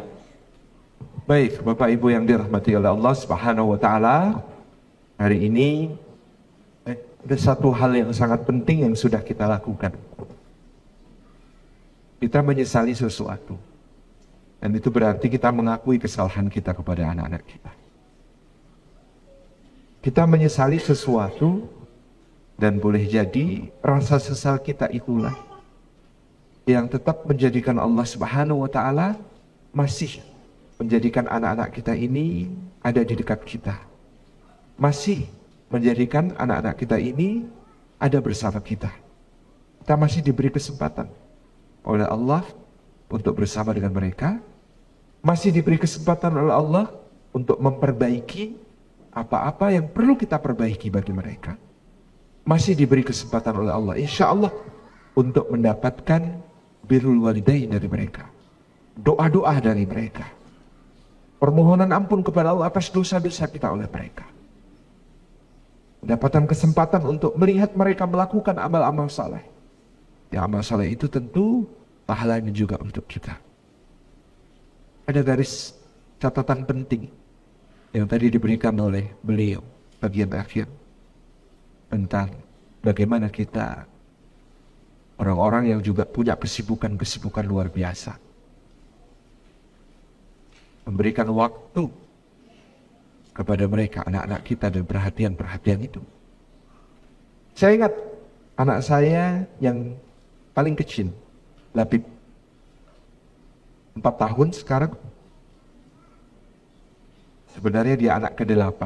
Baik, Bapak Ibu yang dirahmati oleh Allah Subhanahu wa taala. Hari ini ada satu hal yang sangat penting yang sudah kita lakukan. Kita menyesali sesuatu. Dan itu berarti kita mengakui kesalahan kita kepada anak-anak kita. Kita menyesali sesuatu dan boleh jadi rasa sesal kita itulah yang tetap menjadikan Allah Subhanahu wa taala masih menjadikan anak-anak kita ini ada di dekat kita. Masih menjadikan anak-anak kita ini ada bersama kita. Kita masih diberi kesempatan oleh Allah untuk bersama dengan mereka, masih diberi kesempatan oleh Allah untuk memperbaiki apa-apa yang perlu kita perbaiki bagi mereka. Masih diberi kesempatan oleh Allah, insya Allah, untuk mendapatkan birrul walidain dari mereka, doa-doa dari mereka, permohonan ampun kepada Allah atas dosa-dosa kita oleh mereka, mendapatkan kesempatan untuk melihat mereka melakukan amal-amal saleh. Ya, amal saleh itu tentu pahalanya juga untuk kita. Ada garis catatan penting yang tadi diberikan oleh beliau bagian akhir tentang bagaimana kita orang-orang yang juga punya kesibukan-kesibukan luar biasa memberikan waktu kepada mereka, anak-anak kita, dan perhatian-perhatian itu. Saya ingat anak saya yang paling kecil, Labib, 4 tahun sekarang. Sebenarnya dia anak ke-8,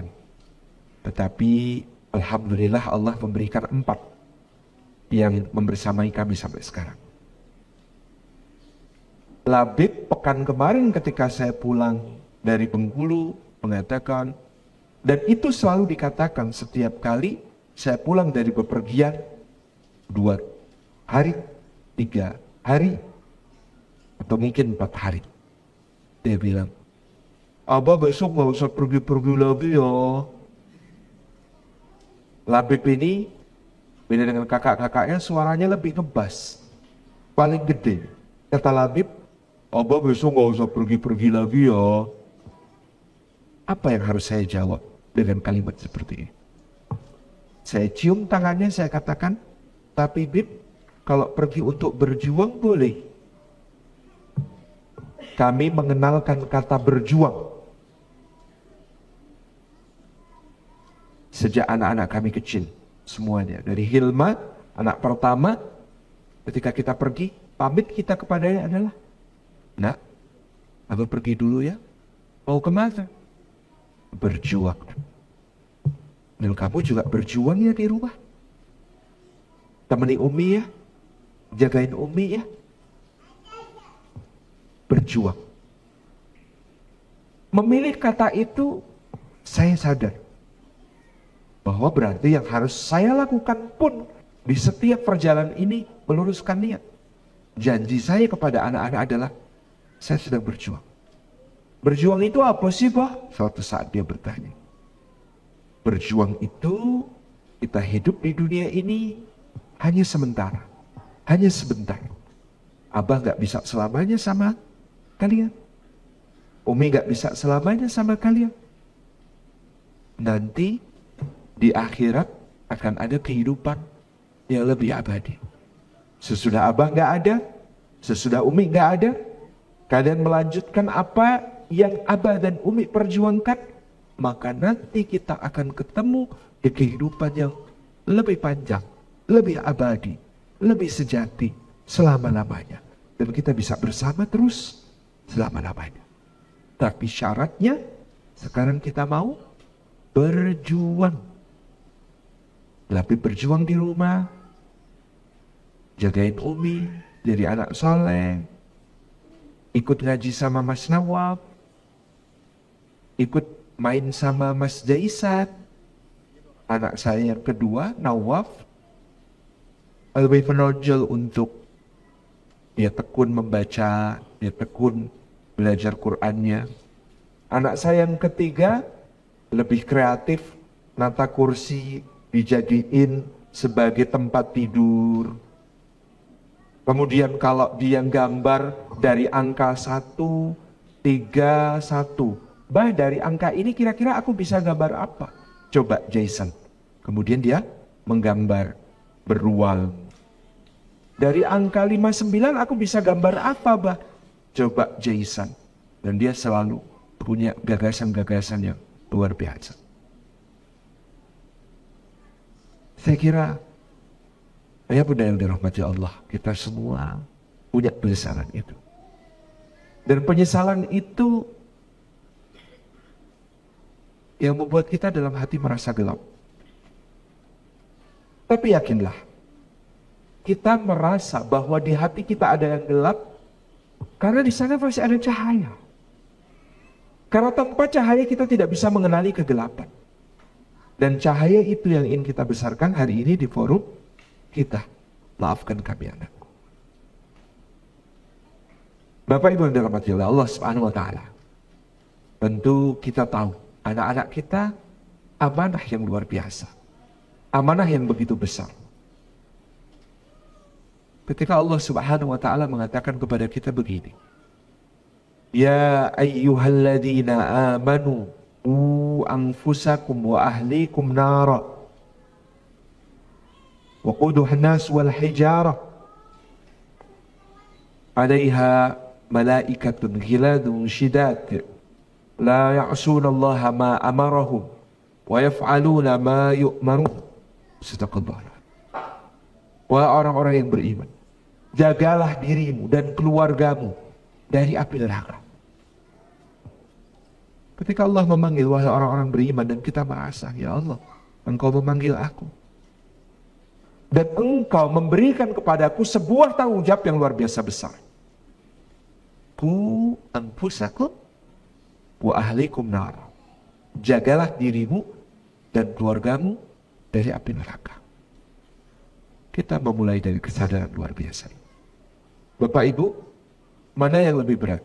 tetapi alhamdulillah Allah memberikan 4 yang membersamai kami sampai sekarang. Labib pekan kemarin ketika saya pulang dari Bengkulu mengatakan, dan itu selalu dikatakan setiap kali saya pulang dari bepergian, 2 hari, 3 hari, atau mungkin 4 hari. Dia bilang, Abah besok gak usah pergi-pergi lagi ya. Labib ini, beda dengan kakak-kakaknya, suaranya lebih ngebas, paling gede. Kata Labib, Abah besok gak usah pergi-pergi lagi ya. Apa yang harus saya jawab dengan kalimat seperti ini? Saya cium tangannya, saya katakan, tapi Bib, kalau pergi untuk berjuang boleh. Kami mengenalkan kata berjuang sejak anak-anak kami kecil. Semuanya. Dari Hilma, anak pertama, ketika kita pergi, pamit kita kepadanya adalah, nak, abang pergi dulu ya. Mau kemana? Berjuang. Dan kamu juga berjuang ya di rumah. Temani Umi ya. Jagain Umi ya. Berjuang. Memilih kata itu, saya sadar bahwa berarti yang harus saya lakukan pun di setiap perjalanan ini meluruskan niat. Janji saya kepada anak-anak adalah saya sedang berjuang. Berjuang itu apa sih, Bah? Suatu saat dia bertanya. Berjuang itu kita hidup di dunia ini hanya sementara, hanya sebentar. Abah gak bisa selamanya sama kalian. Umi gak bisa selamanya sama kalian. Nanti di akhirat akan ada kehidupan yang lebih abadi. Sesudah Abah gak ada, sesudah Umi gak ada, kalian melanjutkan apa yang Abah dan Umi perjuangkan, maka nanti kita akan ketemu di kehidupan yang lebih panjang, lebih abadi, lebih sejati selama-lamanya. Dan kita bisa bersama terus selama-lamanya. Tapi syaratnya sekarang kita mau berjuang. Tapi berjuang di rumah, jagain Umi, jadi anak soleh, ikut ngaji sama Mas Nawab, ikut main sama Mas Jaisat, anak saya yang kedua, Nawaf, lebih menonjol untuk dia tekun membaca, dia tekun belajar Qur'annya. Anak saya yang ketiga, lebih kreatif, nata kursi dijadiin sebagai tempat tidur. Kemudian kalau dia gambar dari angka 1, 3, 1. Bah, dari angka ini kira-kira aku bisa gambar apa? Coba Jason. Kemudian dia menggambar beruang. Dari angka 59 aku bisa gambar apa, Bah? Coba Jason. Dan dia selalu punya gagasan-gagasan yang luar biasa. Saya kira, ayah bunda yang dirahmati Allah, kita semua punya penyesalan itu. Dan penyesalan itu yang membuat kita dalam hati merasa gelap. Tapi yakinlah, kita merasa bahwa di hati kita ada yang gelap, karena di sana masih ada cahaya. Karena tanpa cahaya kita tidak bisa mengenali kegelapan. Dan cahaya itu yang ingin kita besarkan hari ini di forum kita. Maafkan kami anakku. Bapak Ibu yang dirahmati oleh Allah Subhanahu wa taala. Tentu kita tahu anak-anak kita amanah yang luar biasa. Amanah yang begitu besar. Ketika Allah Subhanahu wa taala mengatakan kepada kita begini. Ya ayyuhalladzina amanu anfusakum wa ahlikum nara. Wa quduha an-nas wal hijara. 'Alaiha malaikatun ghiladun shidad. La ya'sunallaha ma amarahum wa yaf'aluna ma yu'marun. Sadaqallah. Wahai orang-orang yang beriman, jagalah dirimu dan keluargamu dari api neraka. Ketika Allah memanggil wahai orang-orang beriman dan kita merasa, ya Allah, Engkau memanggil aku. Dan Engkau memberikan kepadaku sebuah tanggung jawab yang luar biasa besar. Ku anfusakum wa ahlikum nar. Jagalah dirimu dan keluargamu dari api neraka. Kita memulai dari kesadaran luar biasa. Bapak Ibu, mana yang lebih berat?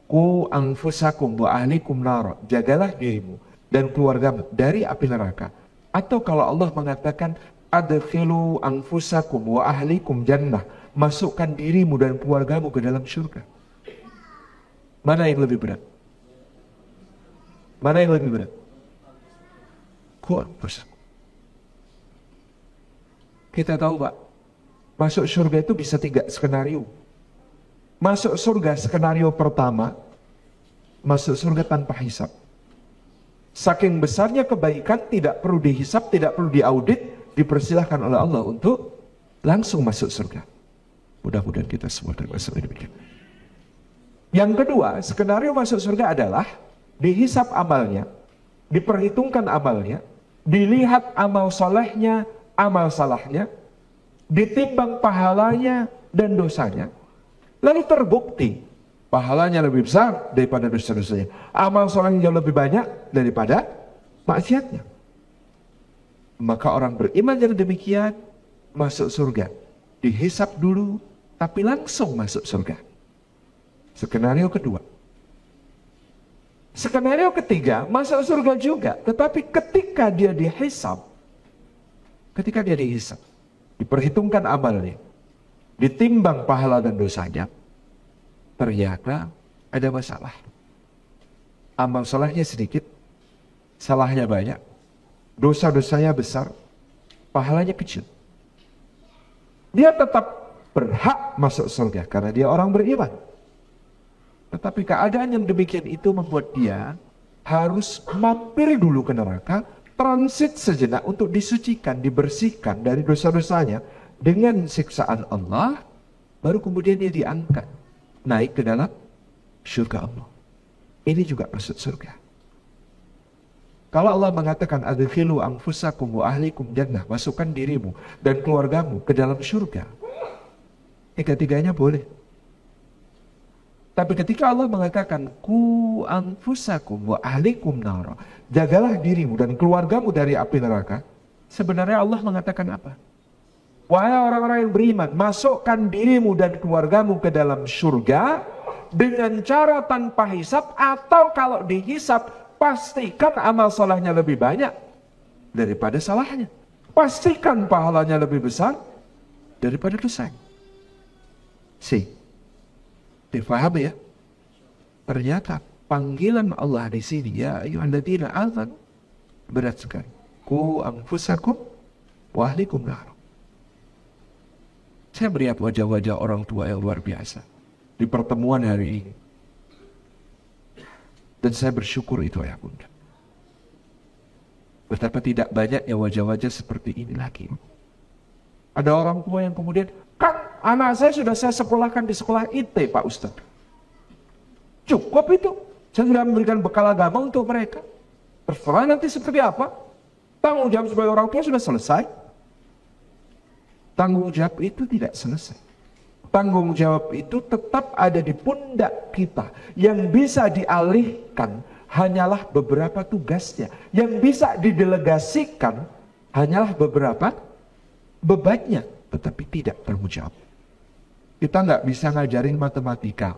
Ku anfusakum wa ahlikum nar. Jagalah dirimu dan keluargamu dari api neraka. Atau kalau Allah mengatakan adkhilu anfusakum wa ahlikum jannah. Masukkan dirimu dan keluargamu ke dalam surga. Mana yang lebih berat? Mana yang lebih berat? Ku anfusakum. Kita tahu Pak, masuk surga itu bisa 3 skenario. Masuk surga skenario pertama, masuk surga tanpa hisab. Saking besarnya kebaikan, tidak perlu dihisap, tidak perlu diaudit, dipersilahkan oleh Allah untuk langsung masuk surga. Mudah-mudahan kita semua termasuk demikian. Yang kedua, skenario masuk surga adalah dihisap amalnya, diperhitungkan amalnya, dilihat amal solehnya, amal salahnya, ditimbang pahalanya dan dosanya. Lalu terbukti pahalanya lebih besar daripada dosa-dosanya, amal solehnya jauh lebih banyak daripada maksiatnya. Maka orang beriman yang demikian masuk surga. Dihisap dulu, tapi langsung masuk surga. Skenario kedua. Skenario ketiga, masuk surga juga, tetapi ketika dia dihisap, diperhitungkan amalnya, ditimbang pahala dan dosanya, ternyata ada masalah. Amal salahnya sedikit, salahnya banyak, dosa-dosanya besar, pahalanya kecil. Dia tetap berhak masuk surga karena dia orang beriman. Tetapi keadaan yang demikian itu membuat dia harus mampir dulu ke neraka, transit sejenak untuk disucikan, dibersihkan dari dosa-dosanya dengan siksaan Allah, baru kemudian dia diangkat, naik ke dalam surga Allah. Ini juga masuk surga. Kalau Allah mengatakan adkhilu anfusakum wa ahlikum jannah, masukkan dirimu dan keluargamu ke dalam surga, tiga-tiganya boleh. Tapi ketika Allah mengatakan ku anfusakum wa ahlikum nar, jagalah dirimu dan keluargamu dari api neraka, sebenarnya Allah mengatakan apa? Wahai orang-orang yang beriman, masukkan dirimu dan keluargamu ke dalam surga dengan cara tanpa hisap, atau kalau dihisap pastikan amal salahnya lebih banyak daripada salahnya. Pastikan pahalanya lebih besar daripada dosanya. Difahami ya? Ternyata panggilan Allah di sini, ya ayyuhalladzina amanu, berat sekali. Ku anfusakum wa ahlikum nar. Saya melihat wajah-wajah orang tua yang luar biasa di pertemuan hari ini. Dan saya bersyukur itu ayah bunda. Betapa tidak banyaknya wajah-wajah seperti ini lagi. Ada orang tua yang kemudian, Kang, anak saya sudah saya sekolahkan di sekolah IT, Pak Ustadz. Cukup itu. Saya sudah memberikan bekal agama untuk mereka. Terserah nanti seperti apa. Tanggung jawab sebagai orang tua sudah selesai. Tanggung jawab itu tidak selesai. Tanggung jawab itu tetap ada di pundak kita. Yang bisa dialihkan hanyalah beberapa tugasnya. Yang bisa didelegasikan hanyalah beberapa bebannya. Tetapi tidak tanggung jawab. Kita nggak bisa ngajarin matematika.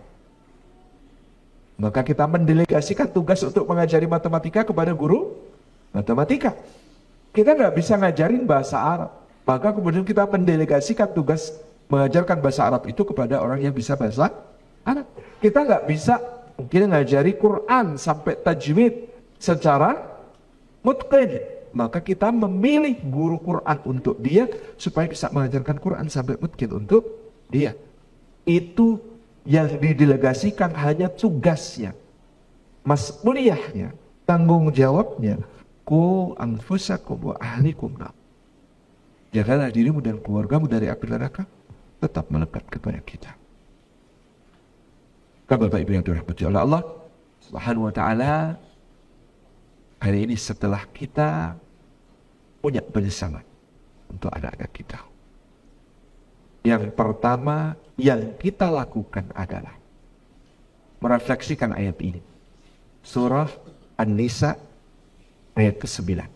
Maka kita mendelegasikan tugas untuk mengajari matematika kepada guru matematika. Kita nggak bisa ngajarin bahasa Arab. Maka kemudian kita mendelegasikan tugas mengajarkan bahasa Arab itu kepada orang yang bisa bahasa Arab. Kita nggak bisa mungkin ngajari Quran sampai tajwid secara mutqin. Maka kita memilih guru Quran untuk dia supaya bisa mengajarkan Quran sampai mutqin untuk dia. Itu yang didelegasikan hanya tugasnya, mas'uliyahnya, tanggung jawabnya. Ku anfusakum wa ahlikum nar. Jagalah dirimu dan keluargamu dari api neraka, tetap melekat kepada kita. Bapak Ibu yang dirahmati oleh Allah Subhanahu wa taala, hari ini setelah kita punya penyesalan untuk anak-anak kita, yang pertama yang kita lakukan adalah merefleksikan ayat ini. Surah An-Nisa ayat ke-9.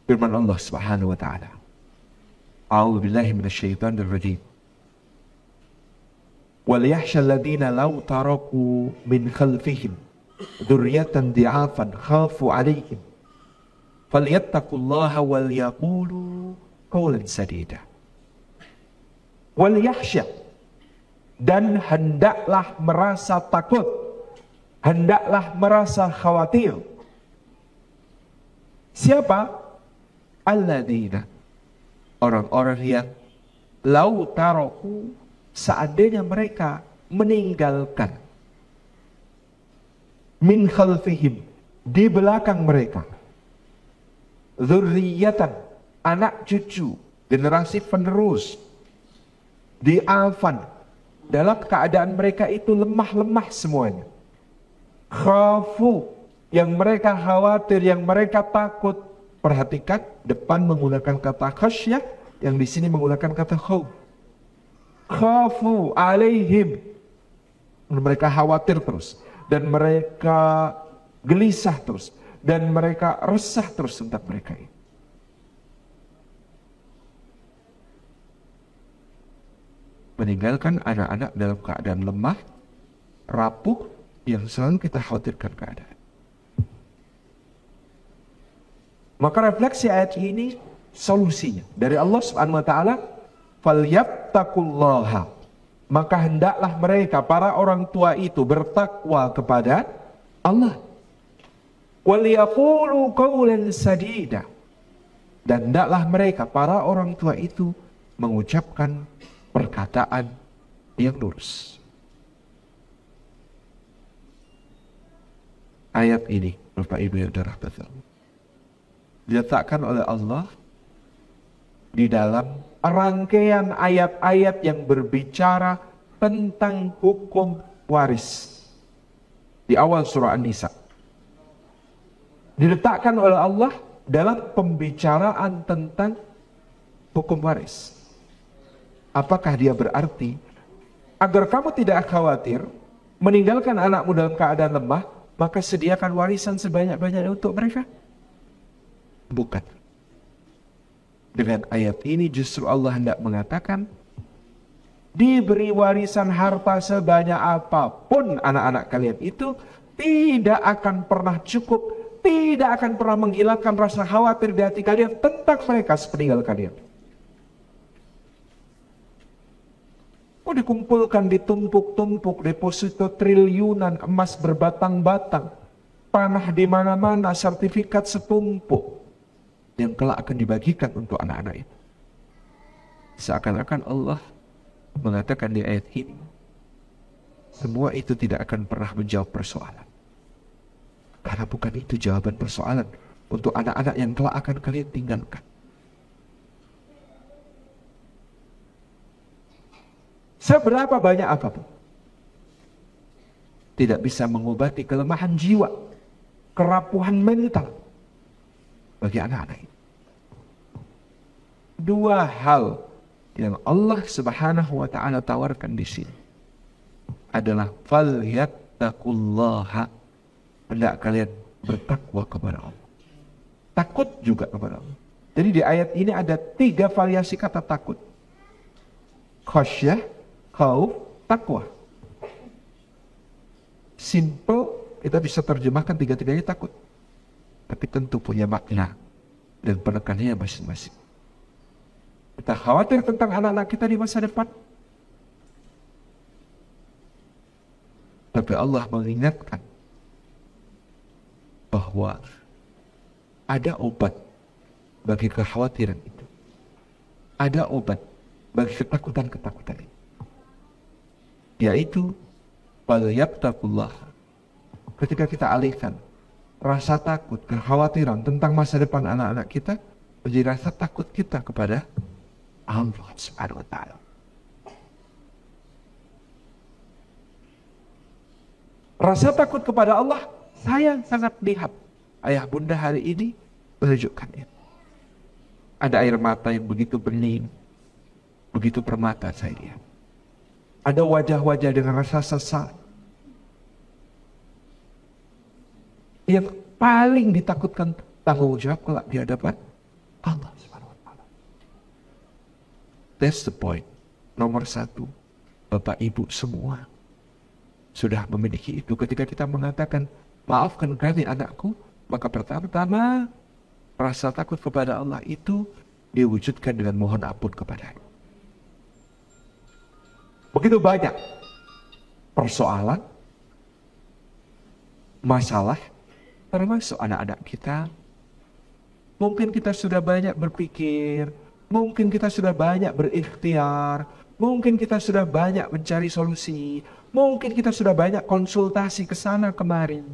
Firman Allah Subhanahu wa taala, A'udzu billahi minasyaitonir rajim. Wal yakhshal ladzina law taraku min khalfihim dzurriyyatan dhi'afan khafu 'alaihim falyattaqullaha wal yaqulu qawlan sadida. Wal yakhsha, dan hendaklah merasa takut, hendaklah merasa khawatir. Siapa? Alladzina, orang-orang yang lau taraku, min khalfihim, di belakang mereka, dzurriyyatan, anak cucu, generasi penerus, di'afan, dalam keadaan mereka itu lemah-lemah semuanya. Khafu, yang mereka khawatir, yang mereka takut. Perhatikan, depan menggunakan kata khasyah, yang di sini menggunakan kata khauf. Khafu alaihim, mereka khawatir terus, dan mereka gelisah terus, dan mereka resah terus tentang mereka ini. Meninggalkan anak-anak dalam keadaan lemah, rapuh, yang selalu kita khawatirkan keadaan. Maka refleksi ayat ini solusinya dari Allah Subhanahu wa taala, falyattaqullaha, maka hendaklah mereka para orang tua itu bertakwa kepada Allah. Wal yaqulu qawlan sadida, dan hendaklah mereka para orang tua itu mengucapkan perkataan yang lurus. Ayat ini, Bapak Ibu yang dirahmati Allah, diletakkan oleh Allah di dalam rangkaian ayat-ayat yang berbicara tentang hukum waris di awal surah An-Nisa. Diletakkan oleh Allah dalam pembicaraan tentang hukum waris. Apakah dia berarti agar kamu tidak khawatir meninggalkan anakmu dalam keadaan lemah, maka sediakan warisan sebanyak-banyaknya untuk mereka? Bukan. Dengan ayat ini justru Allah hendak mengatakan, diberi warisan harta sebanyak apapun anak-anak kalian itu tidak akan pernah cukup, tidak akan pernah menghilangkan rasa khawatir di hati kalian tentang mereka sepeninggal kalian. Dikumpulkan, ditumpuk-tumpuk, deposito triliunan, emas berbatang-batang, tanah di mana-mana, sertifikat setumpuk yang kelak akan dibagikan untuk anak-anak itu. Seakan-akan Allah mengatakan di ayat ini, semua itu tidak akan pernah menjawab persoalan. Karena bukan itu jawaban persoalan untuk anak-anak yang kelak akan kalian tinggalkan. Seberapa banyak apapun, tidak bisa mengobati kelemahan jiwa, kerapuhan mental bagi anak-anak ini. Dua hal yang Allah Subhanahu wa taala tawarkan di sini adalah falyattaqullaha, hendak kalian bertakwa kepada Allah. Takut juga kepada Allah. Jadi di ayat ini ada 3 variasi kata takut. Khasyah, khauf, takwa. Simple, kita bisa terjemahkan 3-tiganya takut. Tapi tentu punya makna dan penekanannya masing-masing. Kita khawatir tentang anak-anak kita di masa depan. Tapi Allah mengingatkan bahwa ada obat bagi kekhawatiran itu. Ada obat bagi ketakutan-ketakutan itu. Yaitu falyattaqullah. Ketika kita alihkan rasa takut, kekhawatiran tentang masa depan anak-anak kita menjadi rasa takut kita kepada Allah Subhanahu wa taala. Rasa takut kepada Allah saya sangat lihat ayah bunda hari ini menunjukkannya. Ada air mata yang begitu bening, begitu permata saya lihat. Ada wajah-wajah dengan rasa sesak. Yang paling ditakutkan tanggung jawab kelak di hadapan Allah Subhanahu wa taala. That's the point. Nomor 1, Bapak Ibu semua sudah memiliki itu. Ketika kita mengatakan maafkan kami anakku, maka pertama-tama rasa takut kepada Allah itu diwujudkan dengan mohon ampun kepada-Nya. Begitu banyak persoalan, masalah, termasuk anak-anak kita. Mungkin kita sudah banyak berpikir, mungkin kita sudah banyak berikhtiar, mungkin kita sudah banyak mencari solusi, mungkin kita sudah banyak konsultasi ke sana kemari.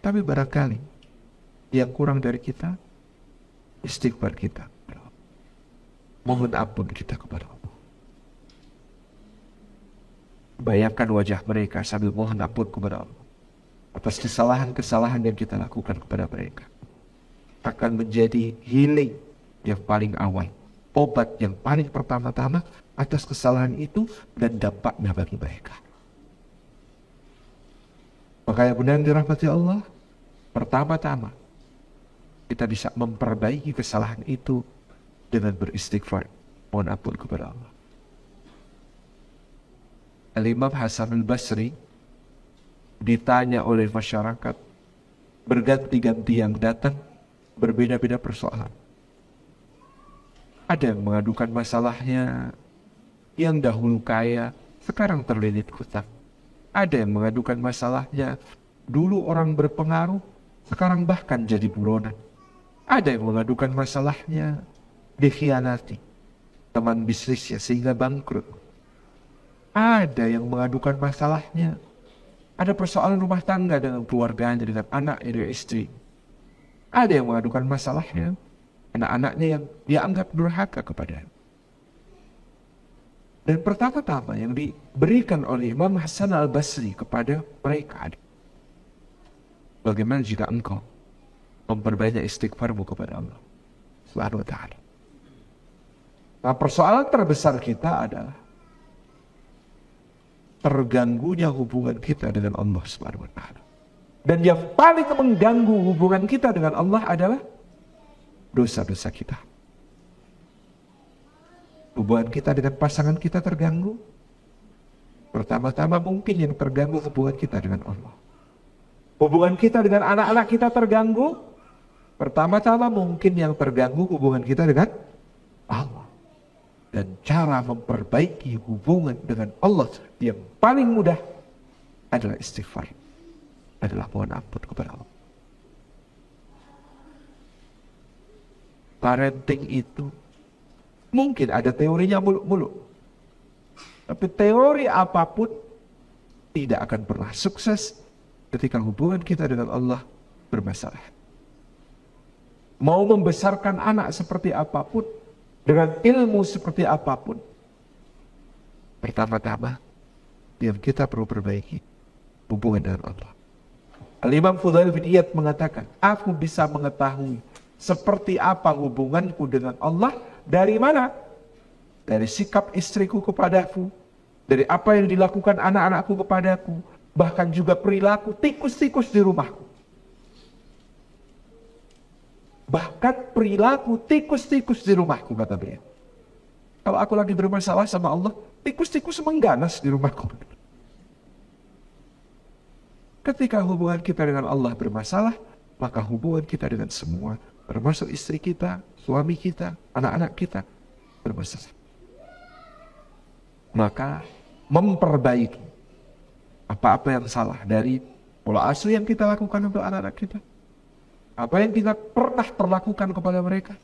Tapi barangkali yang kurang dari kita, istighfar kita. Mohon ampun kita kepada Allah. Bayangkan wajah mereka sambil mohon ampun kepada Allah atas kesalahan-kesalahan yang kita lakukan kepada mereka. Akan menjadi healing yang paling awal, obat yang paling pertama-tama atas kesalahan itu dan dampaknya bagi mereka. Makanya benar dirahmati Allah, pertama-tama kita bisa memperbaiki kesalahan itu dengan beristighfar, mohon ampun kepada Allah. Al-Imam Hasan al-Basri ditanya oleh masyarakat, berganti-ganti yang datang, berbeda-beda persoalan. Ada yang mengadukan masalahnya, yang dahulu kaya, sekarang terlilit hutang. Ada yang mengadukan masalahnya, dulu orang berpengaruh, sekarang bahkan jadi buronan. Ada yang mengadukan masalahnya, dikhianati teman bisnisnya sehingga bangkrut. Ada yang mengadukan masalahnya, ada persoalan rumah tangga dengan keluarganya, dengan anak, dengan istri. Ada yang mengadukan masalahnya, anak-anaknya yang dia anggap durhaka kepadanya. Dan pertama-tama yang diberikan oleh Imam Hasan al-Basri kepada mereka, bagaimana jika engkau memperbanyak istighfarmu kepada Allah Subhanahu wa ta'ala. Nah, persoalan terbesar kita adalah terganggunya hubungan kita dengan Allah Subhanahu wa ta'ala. Dan yang paling mengganggu hubungan kita dengan Allah adalah dosa-dosa kita. Hubungan kita dengan pasangan kita terganggu. Pertama-tama mungkin yang terganggu hubungan kita dengan Allah. Hubungan kita dengan anak-anak kita terganggu. Pertama-tama mungkin yang terganggu hubungan kita dengan Allah. Dan cara memperbaiki hubungan dengan Allah yang paling mudah adalah istighfar. Adalah mohon ampun kepada Allah. Parenting itu mungkin ada teorinya muluk-muluk. Tapi teori apapun tidak akan pernah sukses ketika hubungan kita dengan Allah bermasalah. Mau membesarkan anak seperti apapun, dengan ilmu seperti apapun, pertama-tama yang kita perlu perbaiki hubungan dengan Allah. Al-Imam Fudail bin Iyad mengatakan, aku bisa mengetahui seperti apa hubunganku dengan Allah dari mana? Dari sikap istriku kepadaku, dari apa yang dilakukan anak-anakku kepadaku, bahkan juga perilaku tikus-tikus di rumahku. Bahkan perilaku tikus-tikus di rumahku, kata beliau. Kalau aku lagi bermasalah sama Allah, tikus-tikus mengganas di rumahku. Ketika hubungan kita dengan Allah bermasalah, maka hubungan kita dengan semua, termasuk istri kita, suami kita, anak-anak kita, bermasalah. Maka memperbaiki apa-apa yang salah dari pola asuh yang kita lakukan untuk anak-anak kita, apa yang kita pernah perlakukan kepada mereka,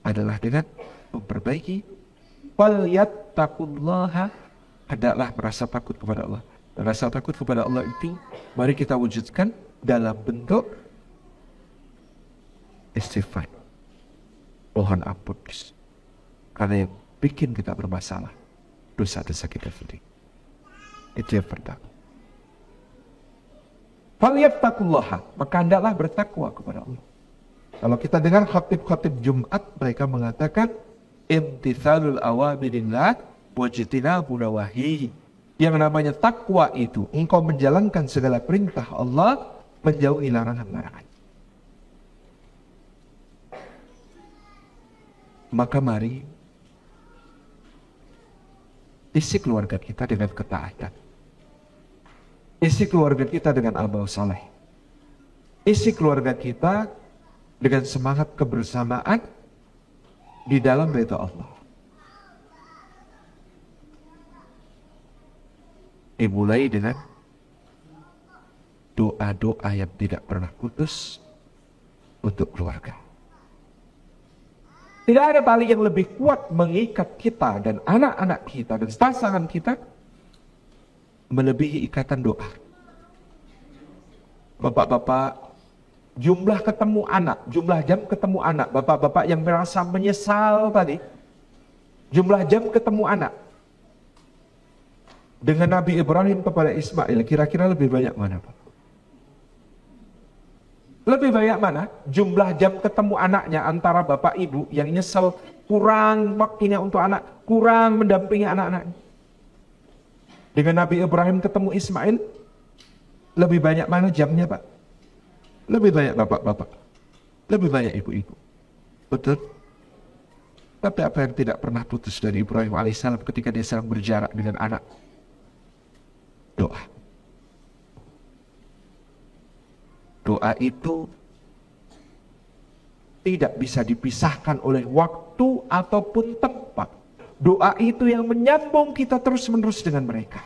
adalah dengan memperbaiki. Falyattaqullaha, hendaklah merasa takut kepada Allah. Rasa takut kepada Allah itu mari kita wujudkan dalam bentuk istighfar, mohon ampun, karena yang bikin kita bermasalah dosa-dosa kita sendiri. Itu yang pertama. Falyattaqullaha, maka hendaklah bertakwa kepada Allah. Kalau kita dengar khatib-khatib Jumat, mereka mengatakan imtithalul awamirillah wajtinabun nawahihi. Yang namanya takwa itu engkau menjalankan segala perintah Allah, menjauhi larangan-larangan. Maka mari isi keluarga kita dengan ketaatan, isi keluarga kita dengan amal saleh, isi keluarga kita dengan semangat kebersamaan di dalam Bait Allah. Dimulai dengan doa-doa yang tidak pernah putus untuk keluarga. Tidak ada tali yang lebih kuat mengikat kita dan anak-anak kita dan pasangan kita melebihi ikatan doa. Bapak-bapak, jumlah ketemu anak, jumlah jam ketemu anak, bapak-bapak yang merasa menyesal tadi, jumlah jam ketemu anak dengan Nabi Ibrahim kepada Ismail, kira-kira lebih banyak mana, Pak? Lebih banyak mana jumlah jam ketemu anaknya antara bapak ibu yang nyesel kurang waktunya untuk anak, kurang mendampingi anak-anaknya, dengan Nabi Ibrahim ketemu Ismail, lebih banyak mana jamnya, Pak? Lebih banyak bapak-bapak, lebih banyak ibu-ibu. Betul? Tapi apa yang tidak pernah putus dari Ibrahim alaihissalam ketika dia sedang berjarak dengan anak? Doa. Doa itu tidak bisa dipisahkan oleh waktu ataupun tempat. Doa itu yang menyambung kita terus-menerus dengan mereka.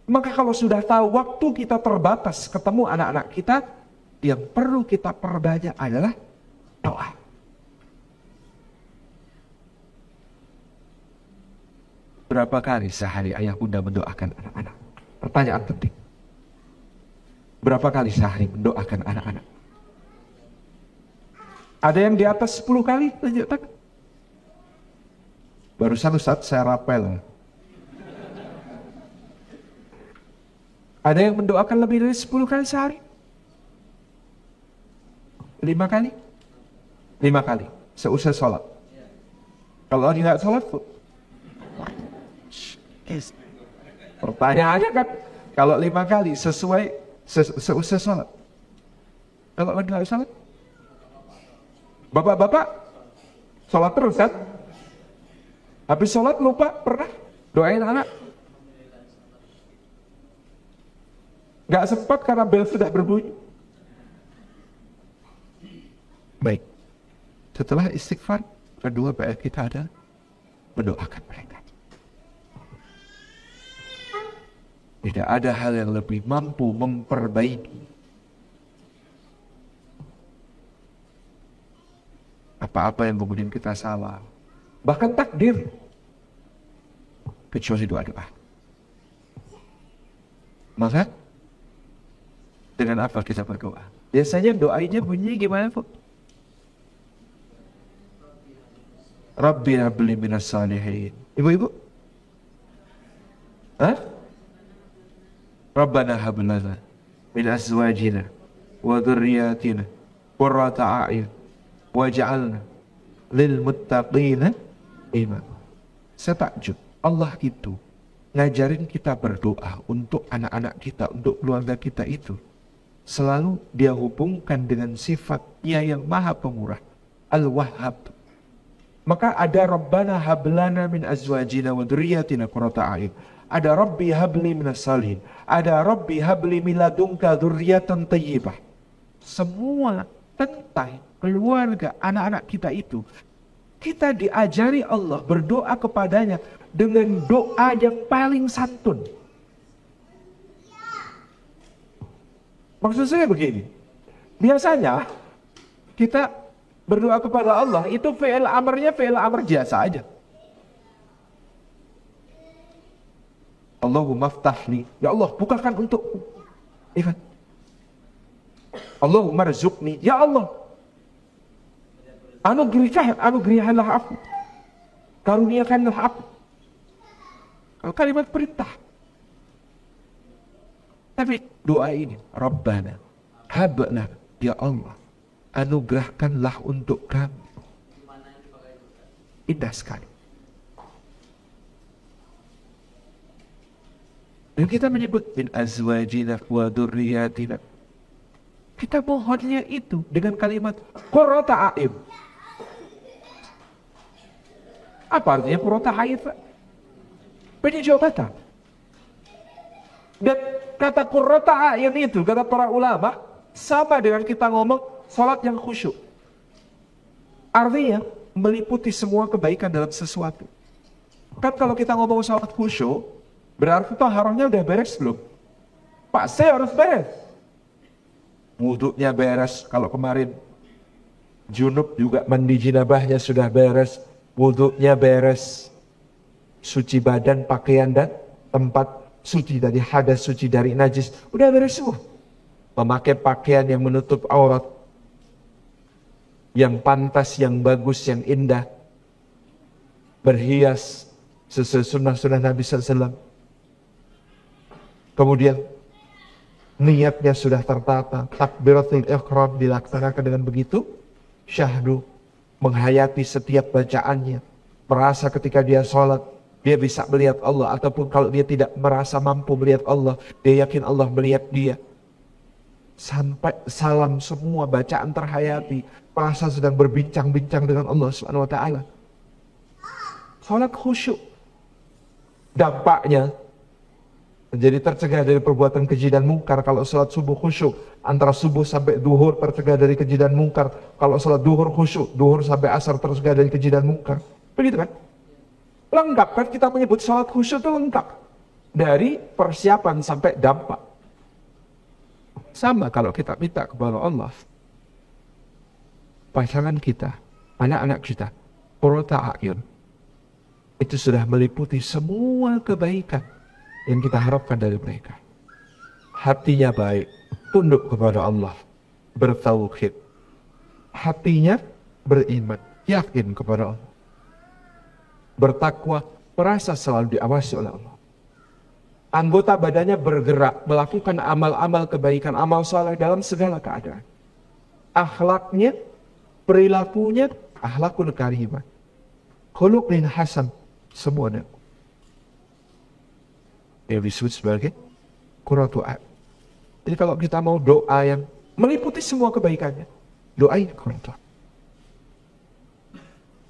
Maka kalau sudah tahu waktu kita terbatas ketemu anak-anak kita, yang perlu kita perbanyak adalah doa. Berapa kali sehari ayah bunda mendoakan anak-anak? Pertanyaan penting. Berapa kali sehari mendoakan anak-anak? Ada yang di atas 10 kali? Tunjuk tangan. Barusan Ustaz saya rapel. Ada yang mendoakan lebih dari 10 kali sehari? 5 kali? 5 kali. Seusai sholat. Kalau dia nggak sholat, pertanyaannya kan, kalau 5 kali sesuai seusai sholat. Kalau lagi nggak sholat, bapak-bapak sholat terus kan? Habis sholat lupa pernah doain anak? Nggak sempat karena bel sudah berbunyi. Baik. Setelah istighfar, kedua PR kita adalah mendoakan mereka. Tidak ada hal yang lebih mampu memperbaiki apa-apa yang kemudian kita salah, bahkan takdir, kecuali doa-doa. Maka dengan apa kita berdoa? Biasanya doanya bunyi gimana, Bu? Rabbi habli minas salihin. Ibu-ibu? Hah? Rabbana hab lana min azwajina wa dhurriyyatina qurrata a'yun waj'alna lil muttaqina imama. Saya takjub, Allah itu ngajarin kita berdoa untuk anak-anak kita, untuk keluarga kita itu selalu dia hubungkan dengan sifatnya yang maha pemurah, Al-Wahhab. Maka ada Rabbana hab lana min azwajina wa dhurriyyatina qurrata a'yun. Ada Rabbi habli minas salihin. Ada Rabbi habli min ladunka dzurriyyatan thayyibah. Semua tentang keluarga anak-anak kita itu, kita diajari Allah berdoa kepadanya dengan doa yang paling santun. Maksud saya begini, biasanya kita berdoa kepada Allah itu fi'il amarnya fi'il amar biasa aja. Allahumma ftahli, ya Allah bukakan untukku. Ikan. Allahumma rizukni, ya Allah anugerikanlah aku, karuniakanlah aku. Kalau kalimat perintah. Tapi doa ini, Rabbana habna, ya Allah anugerahkanlah untuk kami. Indah sekali. Dan kita menyebut min azwajina wa dzurriyyatina. Kita mohonnya itu dengan kalimat qurrata a'yun. Apa artinya qurrata a'yun, Pak? Peninjau mata. Dan kata qurrata a'yun itu, kata para ulama, sama dengan kita ngomong salat yang khusyuk. Artinya meliputi semua kebaikan dalam sesuatu. Kan kalau kita ngomong salat khusyuk, berarti taharahnya udah beres belum? Pak, saya harus beres. Wudhunya beres. Kalau kemarin junub juga mandi jinabahnya sudah beres. Wudhunya beres. Suci badan, pakaian dan tempat suci dari hadas, suci dari najis. Udah beres semua. memakai pakaian yang menutup aurat, yang pantas, yang bagus, yang indah, berhias sesuai sunnah-sunnah Nabi SAW. Kemudian niatnya sudah tertata, takbiratul ihram dilaksanakan dengan begitu, syahdu, menghayati setiap bacaannya, merasa ketika dia sholat, dia bisa melihat Allah, ataupun kalau dia tidak merasa mampu melihat Allah, dia yakin Allah melihat dia. Sampai salam semua bacaan terhayati, merasa sedang berbincang-bincang dengan Allah Subhanahu wa taala. Salat khusyuk. Dampaknya menjadi tercegah dari perbuatan keji dan mungkar kalau salat subuh khusyuk. Antara subuh sampai duhur tercegah dari keji dan mungkar. Kalau salat duhur khusyuk, duhur sampai asar tercegah dari keji dan mungkar. Begitu kan? Lengkap kan, kita menyebut salat khusyuk itu lengkap. Dari persiapan sampai dampak. Sama kalau kita minta kepada Allah, pasangan kita, anak-anak kita, qurrata a'yun, itu sudah meliputi semua kebaikan yang kita harapkan dari mereka. Hatinya baik, tunduk kepada Allah, bertauhid. Hatinya beriman, yakin kepada Allah, bertakwa, merasa selalu diawasi oleh Allah. Anggota badannya bergerak, melakukan amal-amal kebaikan, amal saleh dalam segala keadaan. Akhlaknya, perilakunya, akhlakul karimah, khuluqin hasan, semuanya. Yang disebut sebagai qurratu a'yun. Jadi kalau kita mau doa yang meliputi semua kebaikannya, doain qurratu a'yun.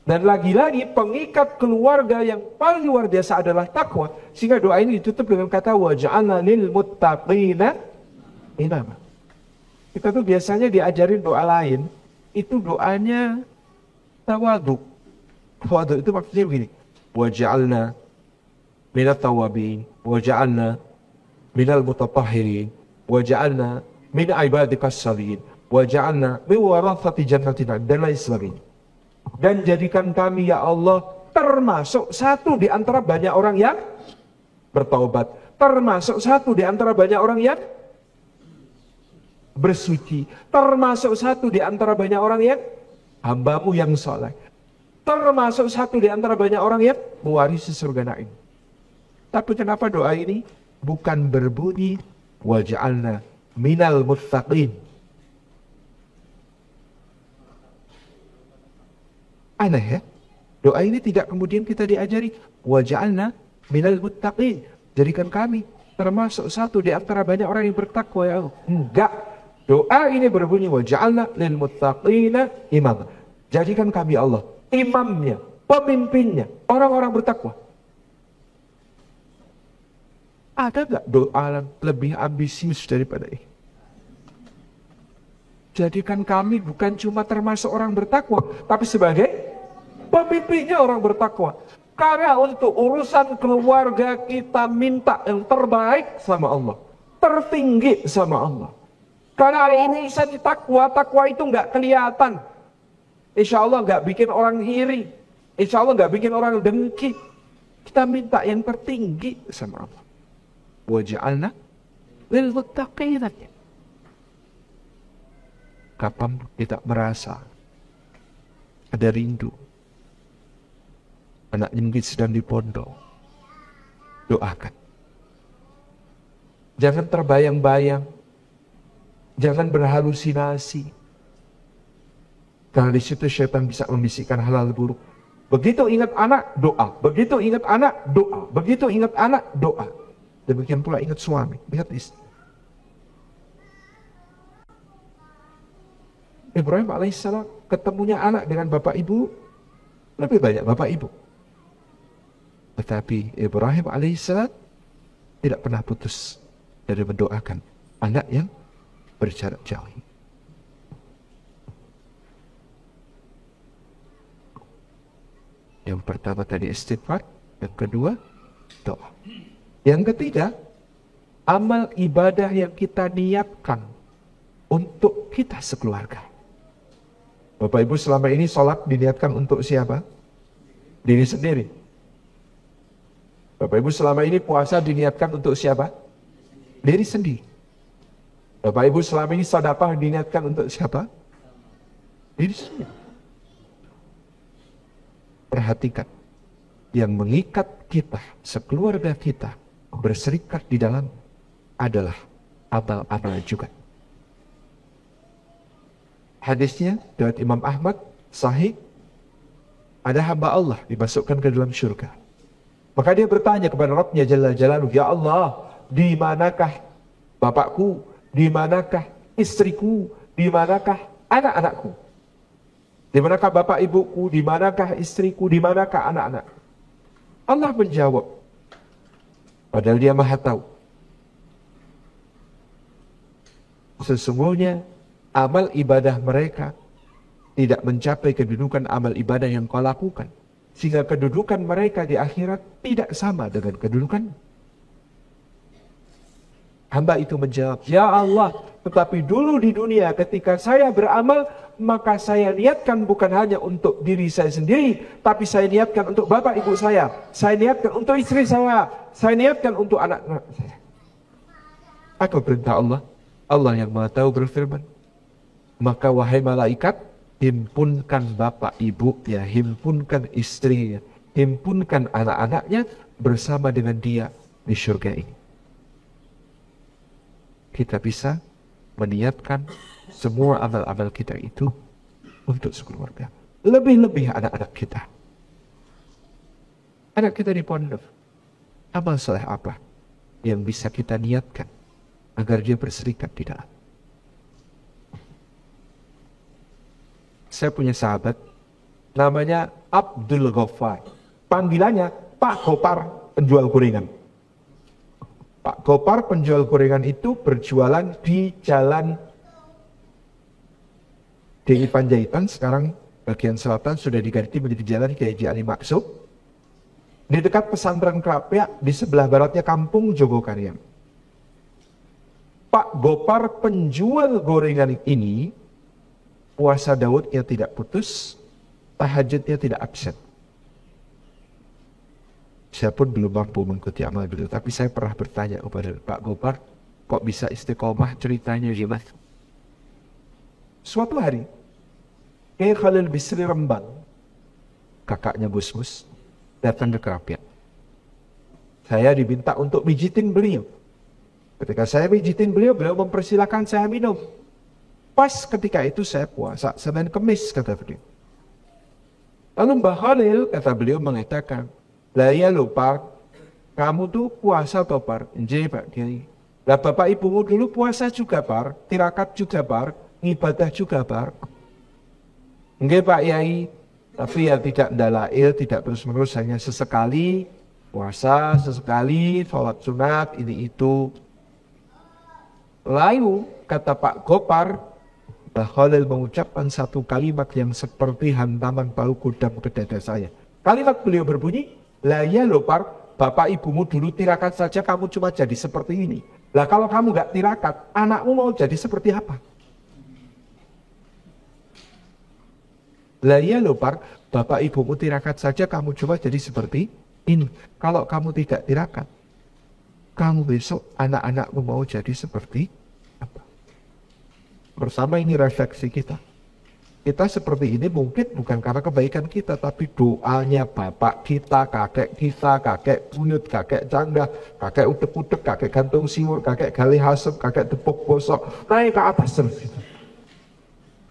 Dan lagi-lagi pengikat keluarga yang paling luar biasa adalah takwa. Sehingga doa ini ditutup dengan kata waj'alna lil muttaqina imama. Kita tuh biasanya diajarin doa lain, itu doanya tawadhu. Tawadhu itu maksudnya begini, waj'alna minat tawabin, waj'alna minal mutatahhirin, waj'alna min ibadikas salihin, waj'alna min warathati jannatin, dan lain sebagainya. Dan jadikan kami ya Allah termasuk satu di antara banyak orang yang bertaubat, termasuk satu di antara banyak orang yang bersuci, termasuk satu di antara banyak orang yang hambamu yang soleh, termasuk satu di antara banyak orang yang mewarisi surga naim. Tapi kenapa doa ini bukan berbunyi waj'alna minal muttaqin? Aneh ya, doa ini tidak kemudian kita diajari waj'alna minal muttaqin, jadikan kami termasuk satu di antara banyak orang yang bertakwa ya Allah. Enggak, doa ini berbunyi waj'alna lil muttaqina imam, jadikan kami Allah imamnya, pemimpinnya, orang-orang bertakwa. Ada gak doa lebih ambisius daripada ini? Jadikan kami bukan cuma termasuk orang bertakwa, tapi sebagai pemimpinnya orang bertakwa. Karena untuk urusan keluarga kita minta yang terbaik sama Allah, tertinggi sama Allah. Karena urusan takwa, takwa itu nggak kelihatan. Insya Allah nggak bikin orang iri, insya Allah nggak bikin orang dengki. Kita minta yang tertinggi sama Allah. Waj'alna lil muttaqina. Kapan kita merasa ada rindu, anaknya mungkin sedang di pondok, doakan. Jangan terbayang-bayang, jangan berhalusinasi, karena di situ syaitan bisa membisikkan hal-hal buruk. Begitu ingat anak, doa. Begitu ingat anak, doa. Begitu ingat anak, doa. Demikian pula ingat suami, ingat istri. Ibrahim alaihissalam ketemunya anak dengan bapak ibu, lebih banyak bapak ibu. Tetapi Ibrahim alaihissalam tidak pernah putus dari mendoakan anak yang berjarak jauh. Yang pertama tadi istighfar, yang kedua doa. Yang ketiga, amal ibadah yang kita niatkan untuk kita sekeluarga. Bapak Ibu selama ini sholat diniatkan untuk siapa? Diri sendiri. Bapak Ibu selama ini puasa diniatkan untuk siapa? Diri sendiri. Bapak Ibu selama ini sedekah diniatkan untuk siapa? Diri sendiri. Perhatikan, yang mengikat kita, sekeluarga kita, berserikat di dalam adalah amal-amal juga. Hadisnya dari Imam Ahmad, sahih, ada hamba Allah dimasukkan ke dalam syurga. Maka dia bertanya kepada Rabbnya Jalla Jalaluhu, ya Allah, di manakah bapakku, di manakah istriku, di manakah anak-anakku? Di manakah bapak ibuku, di manakah istriku, di manakah anak-anak? Allah menjawab, padahal dia maha tahu. Sesungguhnya amal ibadah mereka tidak mencapai kedudukan amal ibadah yang kau lakukan. Sehingga kedudukan mereka di akhirat tidak sama dengan kedudukan. Hamba itu menjawab, ya Allah, tetapi dulu di dunia ketika saya beramal, maka saya niatkan bukan hanya untuk diri saya sendiri, tapi saya niatkan untuk bapak ibu saya niatkan untuk istri saya niatkan untuk anak-anak saya. Apa perintah Allah? Allah yang Maha Tahu berfirman, maka wahai malaikat, himpunkan bapak ibunya, himpunkan istrinya, himpunkan anak-anaknya bersama dengan dia di surga ini. Kita bisa meniatkan semua amal-amal kita itu untuk sekeluarga. Lebih-lebih anak-anak kita. Anak kita di pondok, amal soleh apa yang bisa kita niatkan agar dia berserikat di dalam. Saya punya sahabat namanya Abdul Ghaffar. Panggilannya Pak Gopar penjual gorengan. Pak Gopar penjual gorengan itu berjualan di jalan DI Panjaitan, sekarang bagian selatan sudah diganti menjadi jalan Kiai Haji Ali Maksum. Di dekat pesantren Krapyak, di sebelah baratnya kampung Jogokaryan. Pak Gopar penjual gorengan ini, puasa Daudnya tidak putus, tahajudnya tidak absen. Saya pun belum mampu mengikuti amal beliau, tapi saya pernah bertanya kepada Pak Gopar, kok bisa istiqomah, ceritanya gimana? Suatu hari, Kiai Khalil Bisri Rembang, kakaknya Gus Mus, datang ke Krapyak. Saya diminta untuk mijitin beliau. Ketika saya mijitin beliau, beliau mempersilahkan saya minum. Pas ketika itu saya puasa, Senin Kemis, kata beliau. Lalu Mbah Khalil, kata beliau, mengatakan, lah ya lho Pak, kamu tuh puasa toh Pak? Nggih Pak Kiai. Lah bapak ibumu dulu puasa juga Pak, tirakat juga Pak, ibadah juga Pak. Nggih Pak Yai, tapi ya tidak dalail, tidak terus-menerus, hanya sesekali puasa, sesekali sholat sunat, ini itu. Lalu kata Pak Gopar, Mbah Khalil mengucapkan satu kalimat yang seperti hantaman palu kudam ke dada saya. Kalimat beliau berbunyi, lah ya lho Pak, bapak ibumu dulu tirakat saja kamu cuma jadi seperti ini. Lah kalau kamu gak tirakat, anakmu mau jadi seperti apa? Lah ya lho Pak, bapak ibumu tirakat saja kamu cuma jadi seperti ini. Kalau kamu tidak tirakat, kamu besok anak-anakmu mau jadi seperti apa? Bersama ini refleksi kita. Kita seperti ini mungkin bukan karena kebaikan kita, tapi doanya bapak kita, kakek kita, kakek buyut, kakek canggah, kakek utek-utek, kakek gantung siwur, kakek gali hasem, kakek tepuk bosok, naik ke atas terus.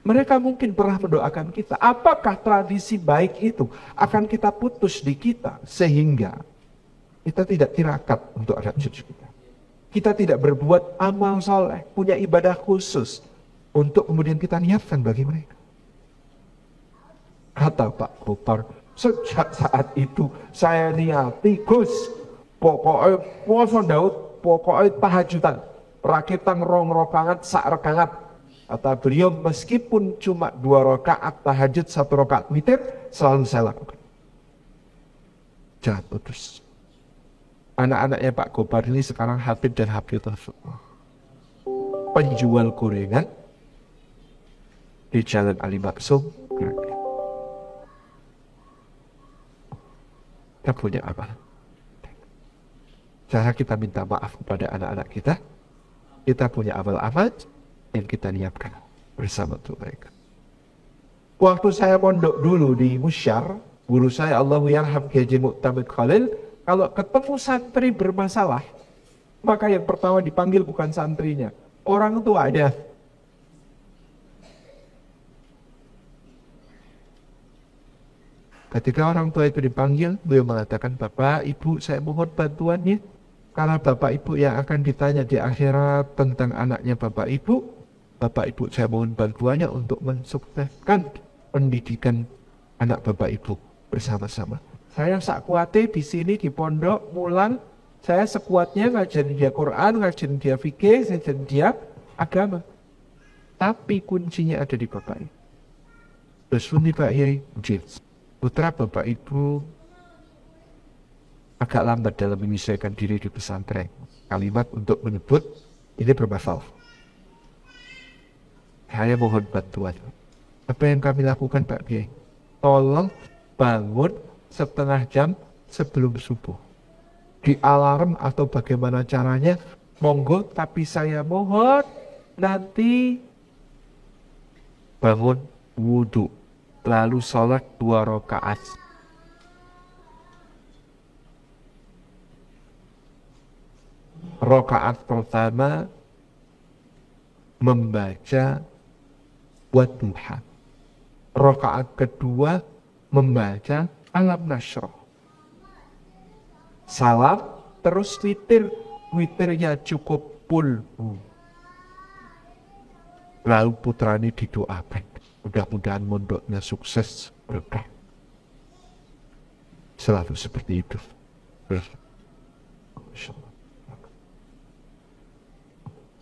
Mereka mungkin pernah mendoakan kita. Apakah tradisi baik itu akan kita putus di kita sehingga kita tidak tirakat untuk anak cucu kita? Kita tidak berbuat amal soleh, punya ibadah khusus untuk kemudian kita niatkan bagi mereka. Kata Pak Gopar, sejak saat itu saya niati Gus, pokoknya puasa Daud, pokoknya tahajudan, rakitan rong rokangat, sak rekangat. Kata beliau, meskipun cuma 2 rakaat tahajud, 1 rakaat witir, selalu saya lakukan. Jangan putus. Anak-anaknya Pak Gopar ini sekarang hafid dan hafidhah semua. Penjual gorengan di Jalan Ali Maksum. Kita punya apa? Cara kita minta maaf kepada anak-anak kita, kita punya amal-amal yang kita niatkan bersama untuk mereka. Waktu saya mondok dulu di Musyar, guru saya Allahyarham Kiai Haji Mu'tamid Khalil, kalau ketemu santri bermasalah, maka yang pertama dipanggil bukan santrinya, orang tuanya. Ketika orang tua itu dipanggil, beliau mengatakan, Bapak, Ibu, saya mohon bantuannya. Karena Bapak Ibu yang akan ditanya di akhirat tentang anaknya Bapak Ibu saya mohon bantuannya untuk mensukseskan pendidikan anak Bapak Ibu bersama-sama. Saya sakuate di sini di pondok mulang, saya sekuatnya ngajarin dia Quran, ngajarin dia fikih, ngajarin dia agama. Tapi kuncinya ada di Bapak Ibu. Bersunni Pak Hiri, putra Bapak Ibu agak lambat dalam menyesuaikan diri di pesantren. Kalimat untuk menyebut ini bermasalah. Saya mohon bantuan. Apa yang kami lakukan Pak Kiai? Tolong bangun setengah jam sebelum subuh. Di alarm atau bagaimana caranya, monggo, tapi saya mohon nanti bangun wudhu, lalu sholat 2 rakaat. Rakaat pertama membaca Wadduha. Rakaat kedua membaca Alam Nashrah. Salam terus witir, witirnya cukup pulbu. Lalu putranya didoakan, mudah-mudahan mondoknya sukses, berkah. Selalu seperti itu.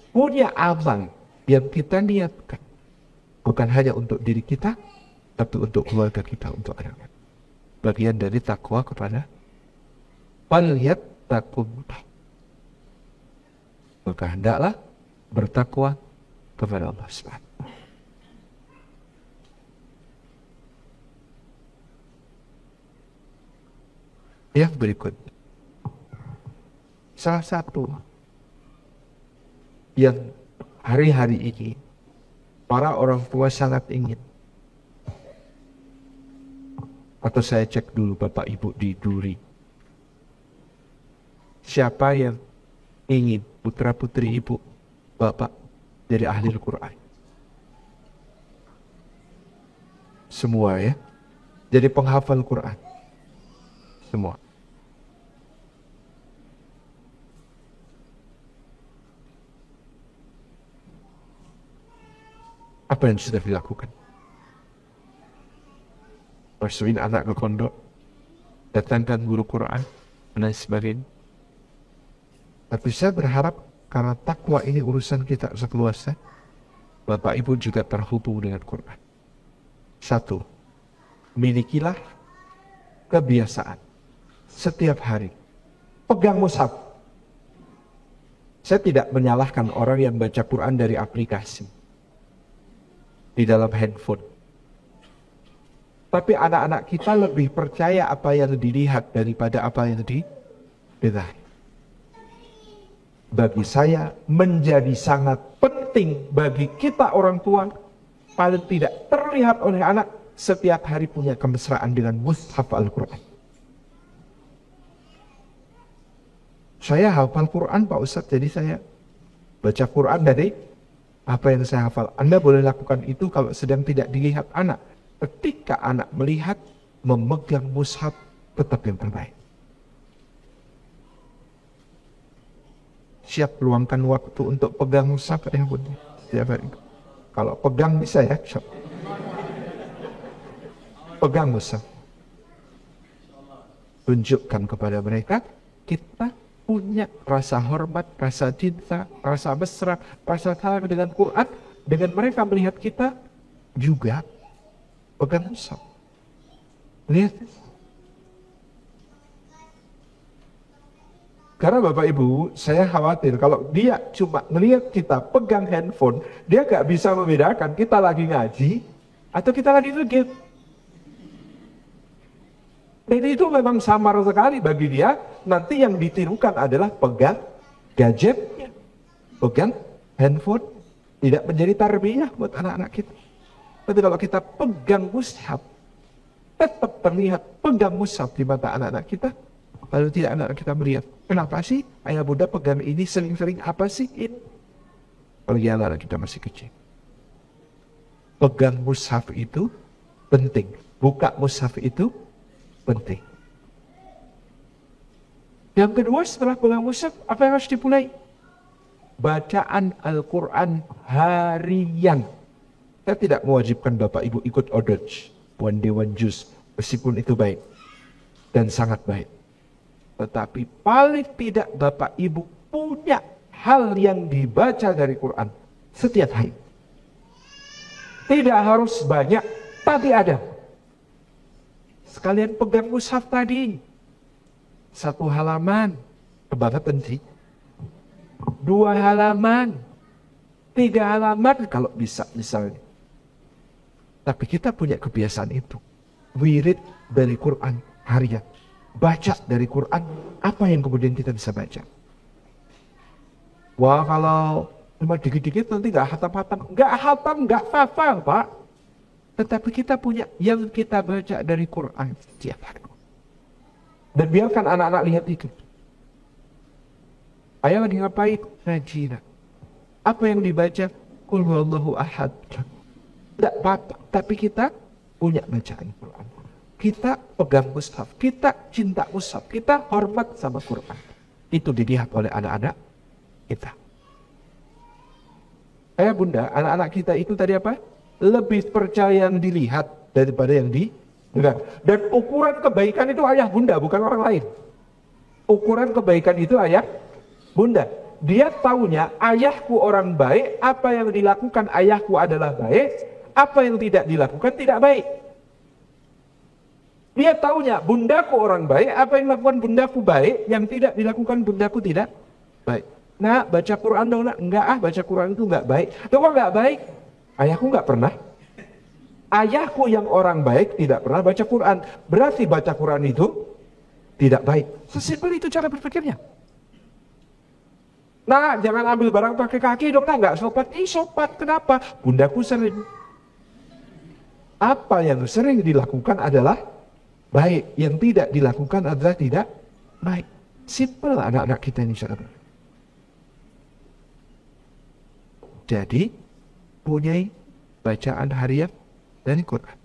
Punya amal yang kita niatkan, bukan hanya untuk diri kita, tapi untuk keluarga kita, untuk anak-anak. Bagian dari takwa kepada falyattaqun. Maka hendaklah bertakwa kepada Allah SWT. Yang berikut, salah satu yang hari-hari ini para orang tua sangat ingin, atau saya cek dulu Bapak Ibu di Duri, siapa yang ingin putra putri ibu bapak jadi ahli Al-Quran? Semua ya, jadi penghafal Quran semua. Apa yang sudah dilakukan? Masukin anak ke pondok, datangkan guru Quran, dan sebagainya. Tapi saya berharap karena takwa ini urusan kita sekeluarga, Bapak Ibu juga terhubung dengan Quran. 1. Milikilah kebiasaan setiap hari pegang mushaf. Saya tidak menyalahkan orang yang baca Quran dari aplikasi di dalam handphone. Tapi anak-anak kita lebih percaya apa yang dilihat daripada apa yang didengar. Bagi saya menjadi sangat penting bagi kita orang tua, paling tidak terlihat oleh anak setiap hari punya kemesraan dengan mushaf Al-Quran. Saya hafal Quran Pak Ustadz, jadi saya baca Quran dari apa yang saya hafal. Anda boleh lakukan itu kalau sedang tidak dilihat anak. Ketika anak melihat, memegang mushaf tetap yang terbaik. Siap luangkan waktu untuk pegang mushaf ya Bun. Kalau pegang bisa ya. Pegang mushaf. Tunjukkan kepada mereka kita punya rasa hormat, rasa cinta, rasa mesra, rasa sayang dengan Quran. Dengan mereka melihat kita juga pegang mushaf. Lihat. Karena Bapak Ibu, saya khawatir kalau dia cuma melihat kita pegang handphone, dia gak bisa membedakan kita lagi ngaji atau kita lagi ngegame. Dan itu memang samar sekali bagi dia. Nanti yang ditirukan adalah pegang gadgetnya, pegang handphone tidak menjadi tarbiyah buat anak-anak kita. Tapi kalau kita pegang mushaf, tetap terlihat pegang mushaf di mata anak-anak kita, lalu tidak anak-anak kita melihat, kenapa sih ayah bunda pegang ini sering-sering, apa sih ini? Apalagi anak-anak kita masih kecil. Pegang mushaf itu penting, buka mushaf itu penting. Yang kedua, setelah pegang mushaf, apa yang harus dimulai? Bacaan Al-Quran harian. Saya tidak mewajibkan Bapak Ibu ikut orders, one day one juice, meskipun itu baik dan sangat baik. Tetapi paling tidak Bapak Ibu punya hal yang dibaca dari Quran setiap hari. Tidak harus banyak, tapi ada. Sekalian pegang mushaf tadi. 1 halaman, kebangetan sih. 2 halaman, 3 halaman kalau bisa misalnya. Tapi kita punya kebiasaan itu. Wirid dari Quran harian. Baca dari Quran, apa yang kemudian kita bisa baca. Wah, kalau cuma dikit-dikit nanti gak hatam-hatam. Gak hatam, gak hafal, Pak. Tetapi kita punya yang kita baca dari Quran setiap hari. Dan biarkan anak-anak lihat itu. Ayah lagi ngapain? Ngaji. Apa yang dibaca? Qul huwallahu ahad. Tidak apa-apa. Tapi kita punya bacaan Quran. Kita pegang mushaf. Kita cinta mushaf. Kita hormat sama Quran. Itu dilihat oleh anak-anak kita. Ayah bunda, anak-anak kita itu tadi apa? Lebih percaya yang dilihat daripada yang didengar. Dan ukuran kebaikan itu ayah bunda, bukan orang lain. Ukuran kebaikan itu ayah bunda. Dia taunya ayahku orang baik, apa yang dilakukan ayahku adalah baik, apa yang tidak dilakukan tidak baik. Dia taunya bundaku orang baik, apa yang dilakukan bundaku baik, yang tidak dilakukan bundaku tidak baik. Nah, baca Quran dong nak. Enggak baca Quran itu enggak baik. Kok enggak baik? Ayahku enggak pernah. Ayahku yang orang baik tidak pernah baca Quran. Berarti baca Quran itu tidak baik. Sesimpel itu cara berpikirnya. Nah, jangan ambil barang pakai kaki dong, nah, enggak sopan. Sopan, kenapa? Bundaku sering. Apa yang sering dilakukan adalah baik. Yang tidak dilakukan adalah tidak baik. Simple anak-anak kita ini, saudara. Jadi, punyai bacaan harian dari Quran.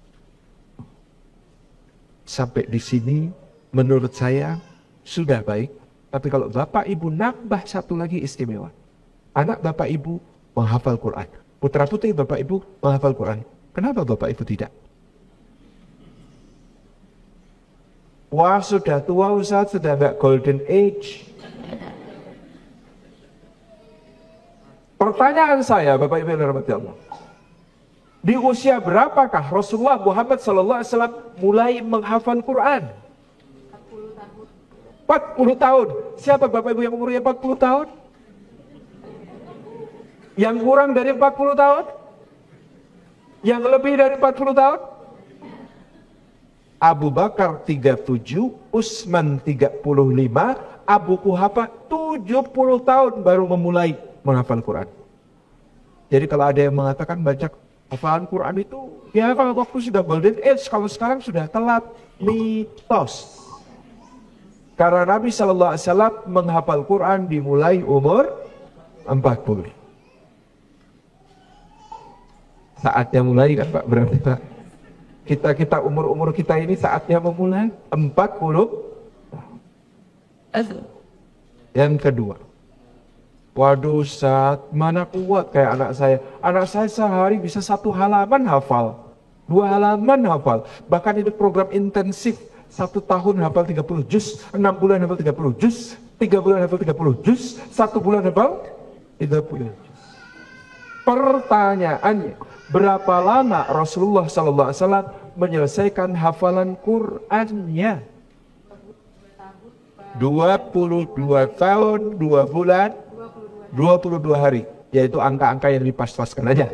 Sampai di sini, menurut saya, sudah baik. Tapi kalau Bapak Ibu nambah satu lagi istimewa. Anak Bapak Ibu menghafal Quran. Putra putri Bapak Ibu menghafal Quran. Kenapa Bapak Ibu tidak? Wah, sudah tua Ustaz, sudah nggak golden age. Pertanyaan saya, Bapak Ibu yang dirahmati Allah. Di usia berapakah Rasulullah Muhammad SAW mulai menghafal Quran? 40 tahun. Siapa Bapak Ibu yang umurnya 40 tahun? Yang kurang dari 40 tahun? Yang lebih dari 40 tahun? Abu Bakar 37, Utsman 35, Abu Quhafa 70 tahun baru memulai menghafal Quran. Jadi kalau ada yang mengatakan baca hafalan Quran itu, ya kalau waktu sudah golden age, kalau sekarang sudah telat, mitos. Karena Nabi SAW menghafal Quran dimulai umur 40. Saatnya mulai kan Pak, berarti Pak? Kita umur-umur kita ini saatnya memulai 40. Yang kedua, waduh Ustaz, mana kuat kayak anak saya. Anak saya sehari bisa 1 halaman hafal, 2 halaman hafal. Bahkan itu program intensif, 1 tahun hafal 30 juz, 6 bulan hafal 30 juz, 3 bulan hafal 30 juz, 1 bulan hafal 30 juz. Pertanyaannya, berapa lama Rasulullah SAW menyelesaikan hafalan Qur'annya? 22 tahun, 2 bulan, 22 hari, yaitu angka-angka yang dipas-paskan aja.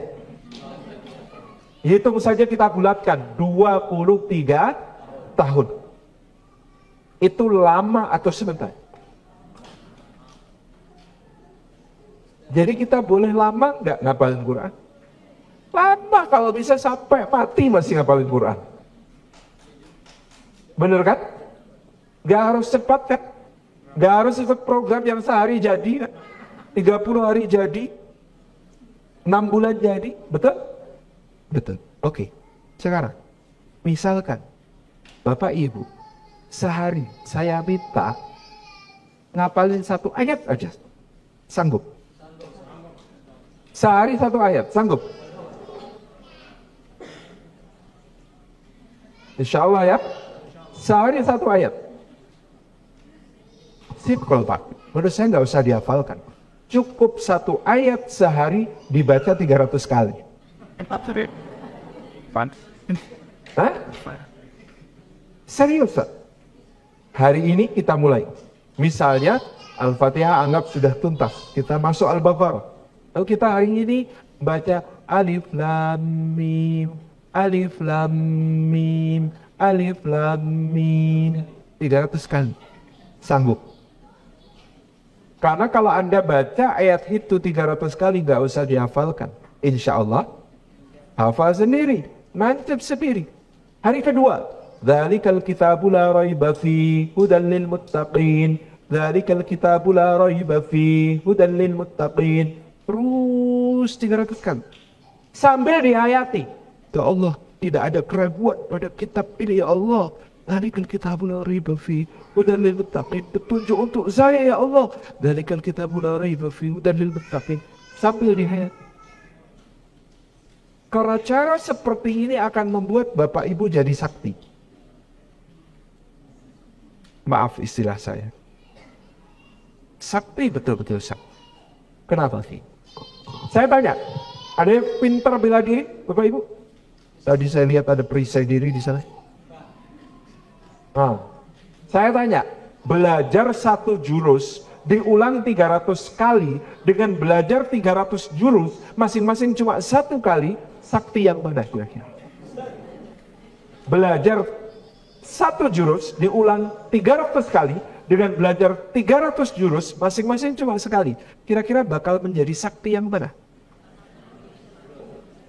Hitung saja kita bulatkan, 23 tahun. Itu lama atau sebentar? Jadi kita boleh lama nggak ngapalin Quran? Lama, kalau bisa sampai mati masih ngapalin Quran. Bener kan? Gak harus cepat kan? Gak harus ikut program yang sehari jadi kan? 30 hari jadi, 6 bulan jadi, betul? Betul. Oke. Sekarang, misalkan Bapak Ibu, sehari saya minta ngapalin 1 ayat aja, sanggup? Sehari 1 ayat, sanggup? Insya Allah ya, sehari 1 ayat. Simple Pak, menurut saya nggak usah dihafalkan. Cukup 1 ayat sehari dibaca 300 kali. Hah? Serius Pak? Hari ini kita mulai. Misalnya Al-Fatihah anggap sudah tuntas, kita masuk Al-Baqarah. Lalu kita hari ini baca Alif Lam Mim, Alif Lam Mim, Alif Lam Mim 300 kali. Sanggup? Karena kalau Anda baca ayat itu 300 kali gak usah dihafalkan. Insya Allah hafal sendiri, mantap sendiri. Hari kedua, Dzalikal kitabu la raiba fi hudan lil muttaqin. Dzalikal kitabu la raiba fi hudan lil muttaqin. Terus 300 kali. Sambil dihayati. Ya Allah, tidak ada keraguan pada kitab ini ya Allah. Dzalikal kitabu la raiba fi hudan lil muttaqin. Petunjuk untuk saya ya Allah. Dzalikal kitabu la raiba fi hudan lil muttaqin. Sambil dihayati. Karena cara seperti ini akan membuat Bapak Ibu jadi sakti. Maaf istilah saya. Sakti, betul-betul sakti. Kenapa sih? Saya tanya, ada yang pintar bela diri, Bapak Ibu? Tadi saya lihat ada perisai diri di sana. Nah, saya tanya, belajar 1 jurus diulang 300 kali dengan belajar 300 jurus masing-masing cuma 1 kali, sakti yang mana kira-kira? Belajar 1 jurus diulang 300 kali dengan belajar 300 jurus masing-masing cuma sekali. Kira-kira bakal menjadi sakti yang mana?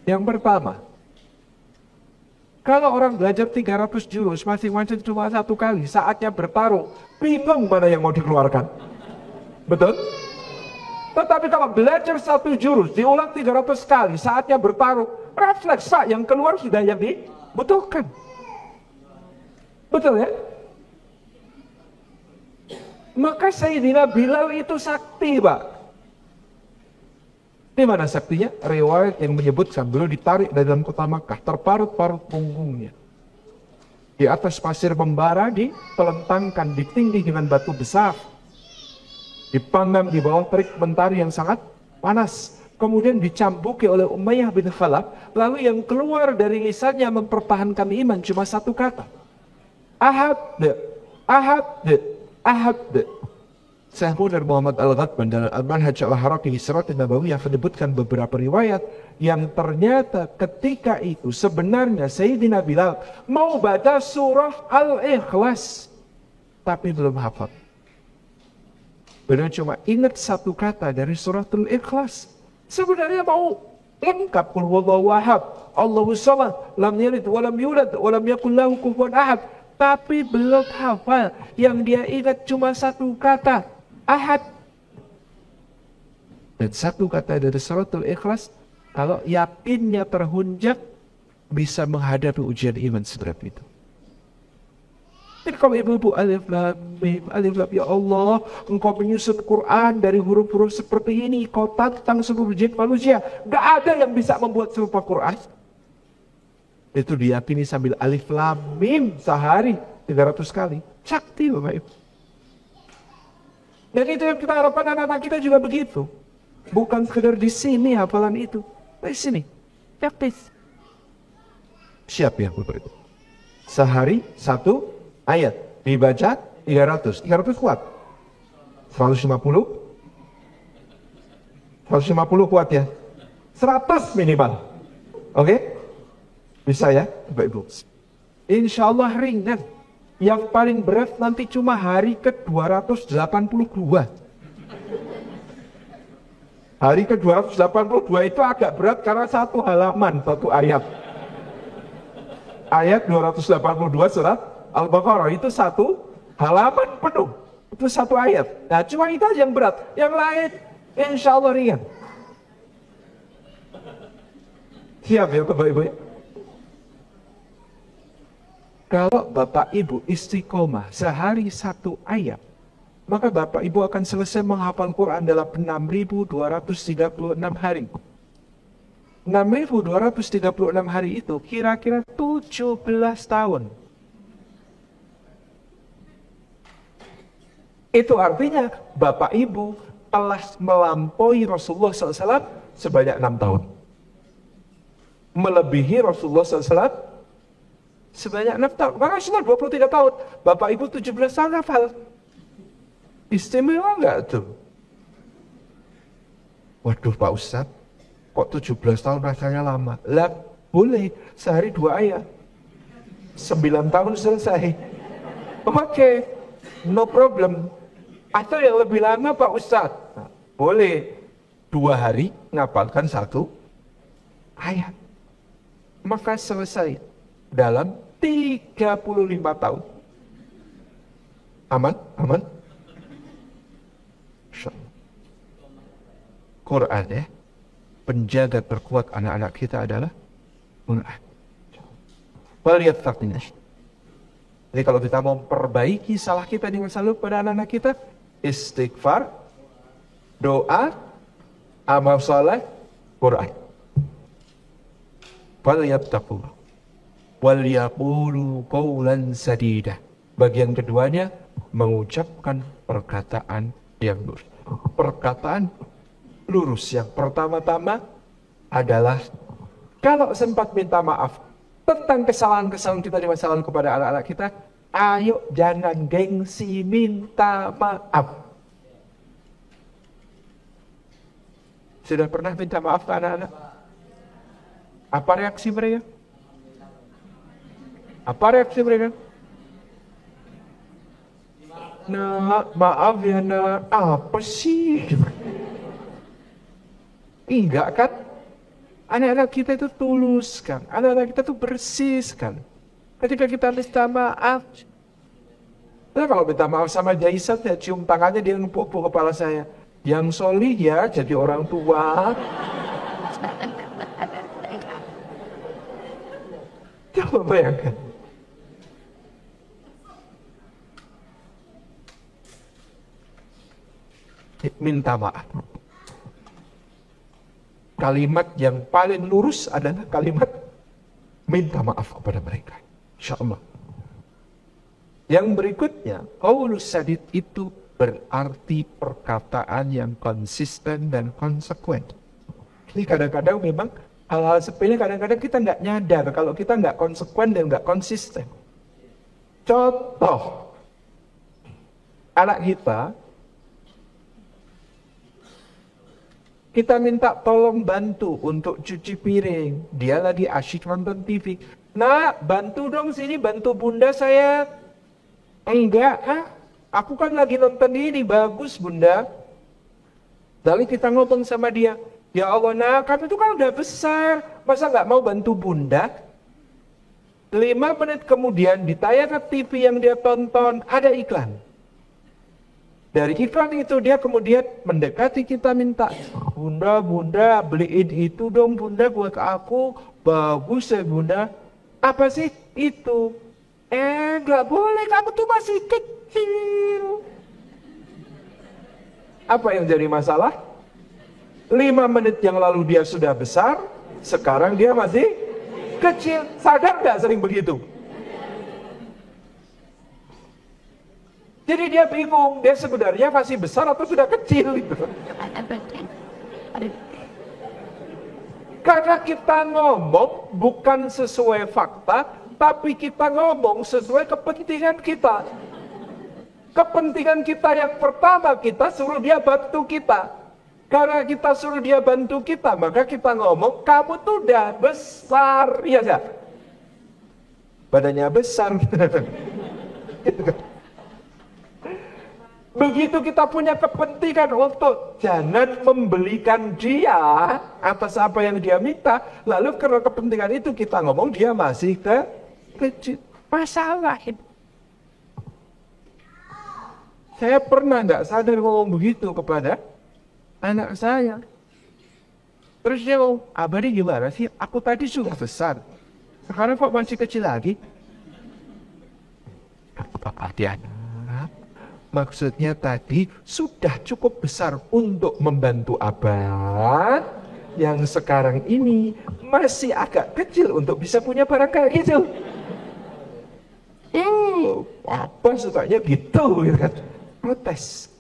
Yang pertama, kalau orang belajar 300 jurus masing-masing cuma 1 kali, saatnya bertarung, bingung mana yang mau dikeluarkan. Betul? Tetapi kalau belajar 1 jurus diulang 300 kali, saatnya bertarung, refleks yang keluar sudah yang dibutuhkan. Betul ya? Maka Sayyidina Bilal itu sakti, Pak. Di mana saktinya? Riwayat yang menyebutkan beliau ditarik dari dalam kota Makkah, terparut-parut punggungnya. Di atas pasir membara, ditelentangkan, ditindih dengan batu besar. Dipanggang di bawah terik mentari yang sangat panas. Kemudian dicambuki oleh Umayyah bin Khalaf. Lalu yang keluar dari lisannya mempertahankan iman cuma 1 kata. Ahad, ahad, ahad. Syekh Munir Muhammad Al-Ghatman dalam Al-Manhaj Al-Haraki Sirat Nabawiyah menyebutkan beberapa riwayat yang ternyata ketika itu sebenarnya Sayyidina Bilal mau baca surah Al-Ikhlas tapi belum hafal. Beliau cuma ingat 1 kata dari surah Al-Ikhlas. Sebenarnya mau lengkap, qul huwallahu ahad, Allahus samad, lam yalid wa lam yulad wa lam yakul lahu kufuwan ahad. Tapi belum hafal, yang dia ingat cuma 1 kata, ahad. Dan 1 kata dari suratul Ikhlas, kalau yakinnya terhunjak, bisa menghadapi ujian iman seberat itu. Jadi kalau ibu-ibu alif lam mim, alif lam, ya Allah, engkau menyusun Quran dari huruf-huruf seperti ini, kau tantang seluruh jin manusia, gak ada yang bisa membuat serupa Quran. Itu diyakini sambil alif lam mim sehari 300 kali. Sakti Bapak Ibu. Dan itu yang kita harapkan anak-anak kita juga begitu. Bukan sekedar di sini hafalan itu. Di sini. Praktis. Siap ya Bapak Ibu. Sehari 1 ayat. Dibaca 300. 300 kuat. 150. 150 kuat ya. 100 minimal. Oke? Bisa ya, Bapak Ibu. Insya Allah ringan. Yang paling berat nanti cuma hari ke-282. Hari ke-282 itu agak berat karena satu halaman, satu ayat. Ayat 282 surat Al-Baqarah itu satu halaman penuh. Itu satu ayat. Nah, cuma itu aja yang berat. Yang lain, insya Allah ringan. Siap ya Bapak Ibu ya? Kalau Bapak Ibu istiqomah sehari satu ayat, maka Bapak Ibu akan selesai menghafal Quran dalam 6.236 hari. 6.236 hari itu kira-kira 17 tahun. Itu artinya Bapak Ibu telah melampaui Rasulullah SAW sebanyak 6 tahun. Melebihi Rasulullah SAW sebanyak 6 tahun. Maka Rasulullah 23 tahun, Bapak Ibu 17 tahun hafal. Istimewa nggak tuh? Waduh Pak Ustadz, kok 17 tahun rasanya lama? Lah, boleh, sehari 2 ayat. 9 tahun selesai. Oke, no problem. Atau yang lebih lama Pak Ustadz? Nah, boleh, 2 hari ngapalkan 1 ayat. Maka selesai dalam 35 tahun. Aman? Aman? Quran ya, penjaga terkuat anak-anak kita adalah Quran. Jadi kalau kita mau memperbaiki salah kita di masa lalu pada anak-anak kita, istighfar, doa, amal saleh, Quran. Falyattaqullah wal yaqulu qawlan sadida. Bagian keduanya mengucapkan perkataan yang lurus. Perkataan lurus yang pertama-tama adalah kalau sempat minta maaf tentang kesalahan-kesalahan kita di masa lalu kepada anak-anak kita, ayo jangan gengsi minta maaf. Sudah pernah minta maaf ke anak-anak? Apa reaksi mereka? Apa reaksi mereka? Nak, maaf ya nak. Apa sih? Enggak kan? Anak-anak kita itu tulus kan? Anak-anak kita itu bersih kan? Ketika kita minta maaf, nah kalau minta maaf sama Jaisat ya cium tangannya dia ngepuk-puk kepala saya. Yang solih ya jadi orang tua. Coba bayangkan. Minta maaf. Kalimat yang paling lurus adalah kalimat minta maaf kepada mereka. Insya Allah. Yang berikutnya, qaulus sadid itu berarti perkataan yang konsisten dan konsekuen. Jadi kadang-kadang memang hal-hal sepele kadang-kadang kita nggak nyadar kalau kita nggak konsekuen dan nggak konsisten. Contoh, anak kita minta tolong bantu untuk cuci piring. Dia lagi asyik nonton TV. Nah, bantu dong sini, bantu bunda saya. Enggak, aku kan lagi nonton ini, bagus bunda. Lalu kita ngomong sama dia, ya Allah nak, kamu itu kan udah besar, masa nggak mau bantu bunda? 5 menit kemudian ditayangkan TV yang dia tonton, ada iklan. Dari iklan itu dia kemudian mendekati kita minta, bunda beliin itu dong bunda buat aku, bagus ya bunda. Apa sih itu? Nggak boleh, kamu tuh masih kecil. Apa yang jadi masalah? 5 menit yang lalu dia sudah besar, sekarang dia masih kecil. Sadar nggak sering begitu? Jadi dia bingung, dia sebenarnya masih besar atau sudah kecil gitu. Karena kita ngomong bukan sesuai fakta, tapi kita ngomong sesuai kepentingan kita. Kepentingan kita yang pertama, kita suruh dia bantu kita. Karena kita suruh dia bantu kita, maka kita ngomong, kamu tuh udah besar, iya gak? Badannya besar. Begitu kita punya kepentingan untuk jangan membelikan dia atas apa yang dia minta, lalu karena kepentingan itu kita ngomong dia masih kecil. Masalah itu. Saya pernah nggak sadar ngomong begitu kepada anak saya. Terus dia ngomong, abah ini gimana sih? Aku tadi sudah besar. Sekarang kok masih kecil lagi? Bapak dia. Maksudnya tadi sudah cukup besar untuk membantu abang, yang sekarang ini masih agak kecil untuk bisa punya barang kayak gitu. Apa sukanya gitu kan? Protes.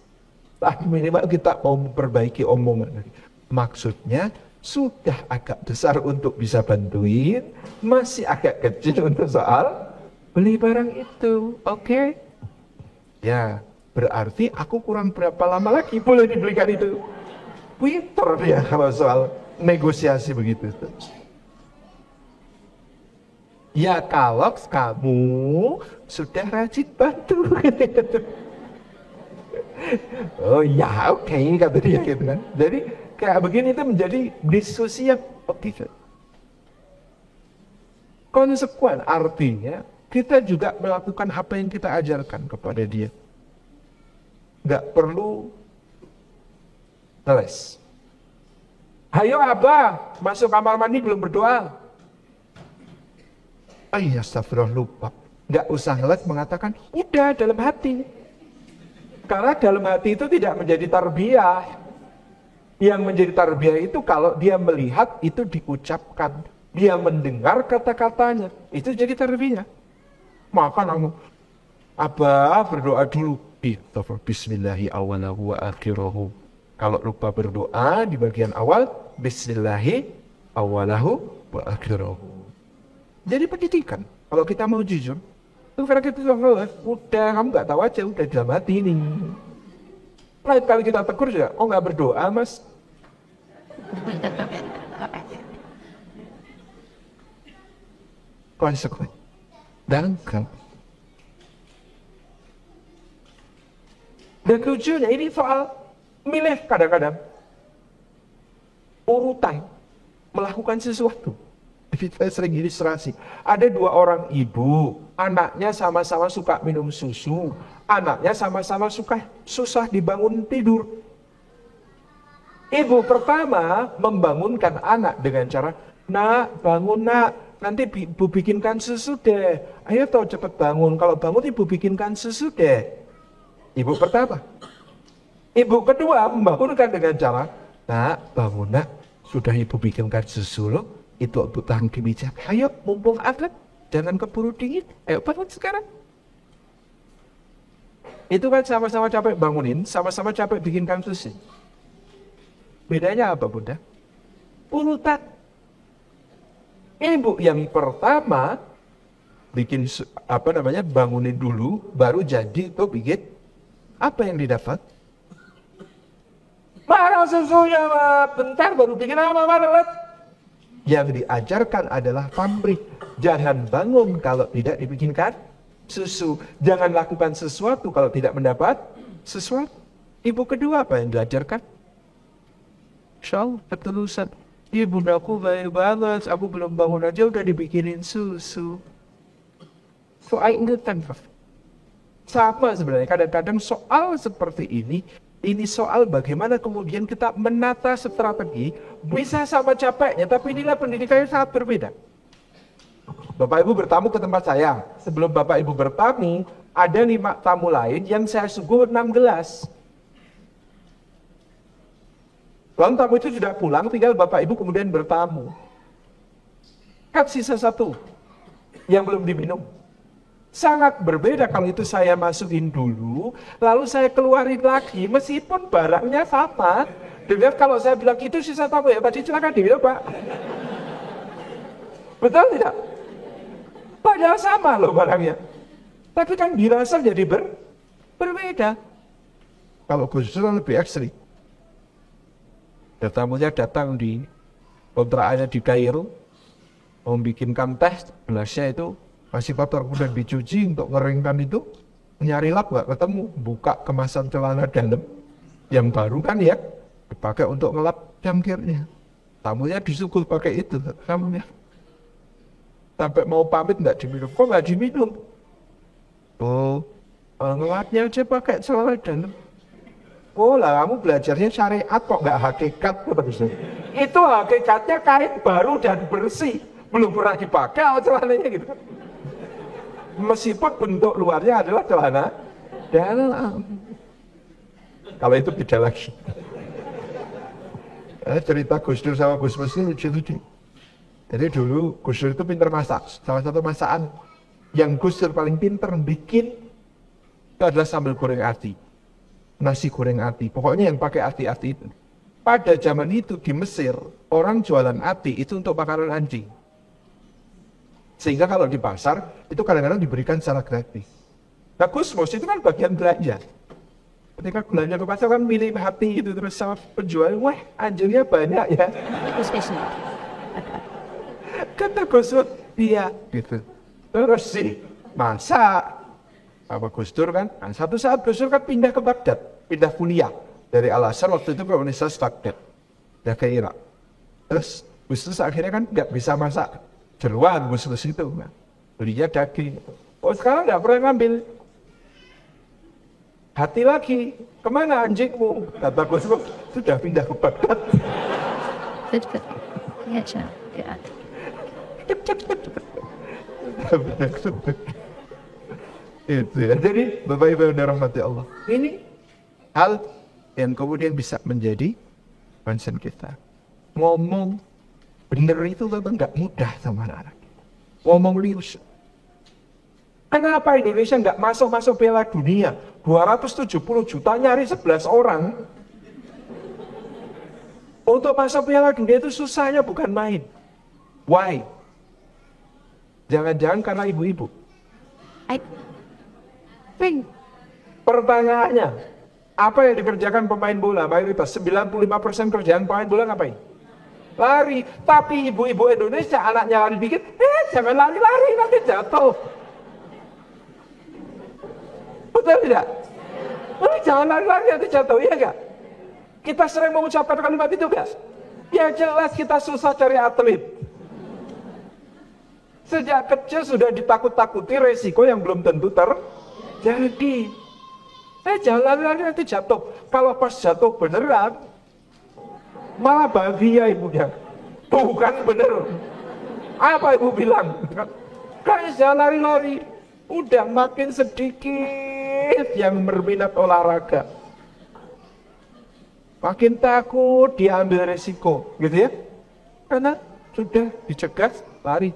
Minimal kita mau memperbaiki omongan. Maksudnya sudah agak besar untuk bisa bantuin, masih agak kecil untuk soal beli barang itu. Oke? Ya. Berarti aku kurang berapa lama lagi boleh dibelikan itu. Pinter dia kalau soal negosiasi begitu. Ya kalau kamu sudah rajin bantu. Oh ya oke, kata dia gitu kan. Jadi kayak begini itu menjadi diskusi yang konsekuen. Artinya kita juga melakukan apa yang kita ajarkan kepada dia. Nggak perlu teles. Hayo abah, masuk kamar mandi belum berdoa. Astagfirullah, lupa. Nggak usah ngeles mengatakan, udah dalam hati. Karena dalam hati itu tidak menjadi tarbiyah. Yang menjadi tarbiyah itu kalau dia melihat itu diucapkan. Dia mendengar kata-katanya. Itu jadi tarbiyah. Maka langsung, abah berdoa dulu. Bismillahi awalahu wa akhirahu. Kalau lupa berdoa di bagian awal, Bismillahi awalahu wa akhirahu. Jadi pendidikan. Kalau kita mau jujur, itu karena kita udah kamu nggak tahu aja, udah dalam hati ini. Lain kali kita tegur juga, oh nggak berdoa mas. Konsekuen. Dangkal. Dan lucunya ini soal milih kadang-kadang urutan melakukan sesuatu. Saya sering ilustrasi. Ada dua orang ibu, anaknya sama-sama suka minum susu, anaknya sama-sama susah dibangun tidur. Ibu pertama membangunkan anak dengan cara, nak bangun nak, nanti ibu bikinkan susu deh. Ayo toh cepet bangun, kalau bangun ibu bikinkan susu deh. Ibu pertama. Ibu kedua membangunkan dengan cara, nak bangun nak, sudah ibu bikinkan susu loh, itu ibu tahan di meja. Ayo mumpung anget, jangan keburu dingin, ayo bangun sekarang. Itu kan sama-sama capek bangunin, sama-sama capek bikinkan susu. Bedanya apa bunda? Urutan. Ibu yang pertama bikin bangunin dulu, baru jadi tuh bikin. Apa yang didapat? Marah susunya, bentar baru bikin apa, marah. Yang diajarkan adalah pamrih. Jangan bangun kalau tidak dibikinkan susu. Jangan lakukan sesuatu kalau tidak mendapat sesuatu. Ibu kedua apa yang diajarkan? Insyaallah ketulusan. Iya bunda aku baik banget, aku belum bangun aja udah dibikinin susu. So I ingetan, sama sebenarnya kadang-kadang soal seperti ini soal bagaimana kemudian kita menata strategi, bisa sama capeknya, tapi inilah pendidikannya sangat berbeda. Bapak Ibu bertamu ke tempat saya, sebelum Bapak Ibu bertamu, ada 5 tamu lain yang saya suguh 6 gelas. Lalu tamu itu sudah pulang, tinggal Bapak Ibu kemudian bertamu. Kan sisa 1 yang belum diminum. Sangat berbeda kalau itu saya masukin dulu, lalu saya keluarin lagi, meskipun barangnya sama. Dilihat kalau saya bilang itu sisa tamu ya, tadi silakan diminum Pak. Betul tidak? Padahal sama loh barangnya. Tapi kan dirasa jadi berbeda. Kalau khususnya lebih ekstrim. Dan tamunya datang di kontrakannya di Kairo, membikinkan teh, gelasnya itu masih kotor, kemudian dicuci untuk ngeringkan itu, nyari lap nggak ketemu, buka kemasan celana dalam yang baru kan ya, dipakai untuk ngelap jangkirnya. Tamunya disukul pakai itu, tamunya. Sampai mau pamit nggak diminum, kok nggak diminum? Oh, ngelapnya aja pakai celana dalam. Oh lah, kamu belajarnya syariat kok nggak hakikat? Itu hakikatnya kain baru dan bersih, belum pernah dipakai celananya gitu. Meskipun bentuk luarnya adalah celana dalam. Kalau itu beda lagi. Cerita Gus Dur sama Gus Mus itu lucu-lucu. Jadi dulu Gus Dur itu pintar masak. Salah satu masakan yang Gus Dur paling pintar bikin itu adalah sambal goreng ati. Nasi goreng ati. Pokoknya yang pakai ati-ati itu. Pada zaman itu di Mesir, orang jualan ati itu untuk makanan anjing. Sehingga kalau di pasar, itu kadang-kadang diberikan secara gratis. Nah Gus Mus itu kan bagian belanja. Ketika belanja ke pasar kan milih hati itu terus sama penjual, wah anjingnya banyak ya. Kata Gus Mus, iya gitu. Terus sih, masak. Apa Gus Dur kan? Nah, satu saat Gus Dur kan pindah ke Baghdad, pindah kuliah. Dari Al-Azhar waktu itu ke Universitas Baghdad. Udah ke Irak. Terus Gus Dur akhirnya kan nggak bisa masak. Jeruan Gus Dur itu. Belinya daging. Oh sekarang nggak pernah ngambil. Hati lagi, kemana anjingmu? Kata Gus Dur, sudah pindah ke Baghdad. Itu ya. Jadi Bapak Ibu yang dirahmati Allah, ini hal yang kemudian bisa menjadi concern kita. Ngomong bener itu Bapak nggak mudah sama anak-anak. Ngomong lius. Kenapa Indonesia nggak masuk Piala Dunia? 270 juta nyari 11 orang. Untuk masuk Piala Dunia itu susahnya bukan main. Why? Jangan-jangan karena ibu-ibu. Pertanyaannya, apa yang dikerjakan pemain bola? Mayoritas 95% kerjaan pemain bola ngapain? Lari. Tapi ibu-ibu Indonesia anaknya lari dikit, jangan lari-lari nanti jatuh. Betul tidak? Jangan lari-lari nanti jatuh, iya enggak? Kita sering mengucapkan kalimat itu enggak? Ya jelas kita susah cari atlet. Sejak kecil sudah ditakut-takuti resiko yang belum tentu terjadi. Jangan lari-lari nanti jatuh. Kalau pas jatuh beneran, malah bahagia ibunya. Bukan bener. Apa ibu bilang? Kayak jangan lari-lari. Udah makin sedikit yang berminat olahraga. Makin takut diambil resiko, gitu ya. Karena sudah dicegah lari.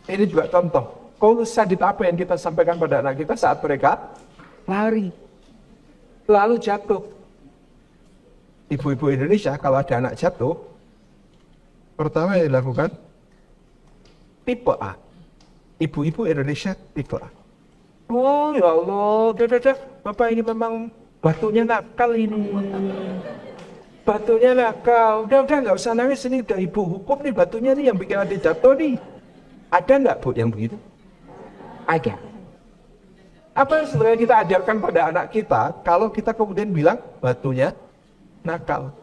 Ini juga contoh. Kalau sadit apa yang kita sampaikan pada anak kita saat mereka lari, lalu jatuh. Ibu-ibu Indonesia kalau ada anak jatuh, pertama yang dilakukan tipe A. Ibu-ibu Indonesia tipe A. Oh ya Allah, udah, Bapak ini memang batunya nakal ini. Batunya nakal. Udah nggak usah nangis, ini udah ibu hukum nih batunya nih yang bikin adik jatuh nih. Ada nggak Bu yang begitu? Ada. Apa yang sebenarnya kita ajarkan pada anak kita kalau kita kemudian bilang batunya nakal?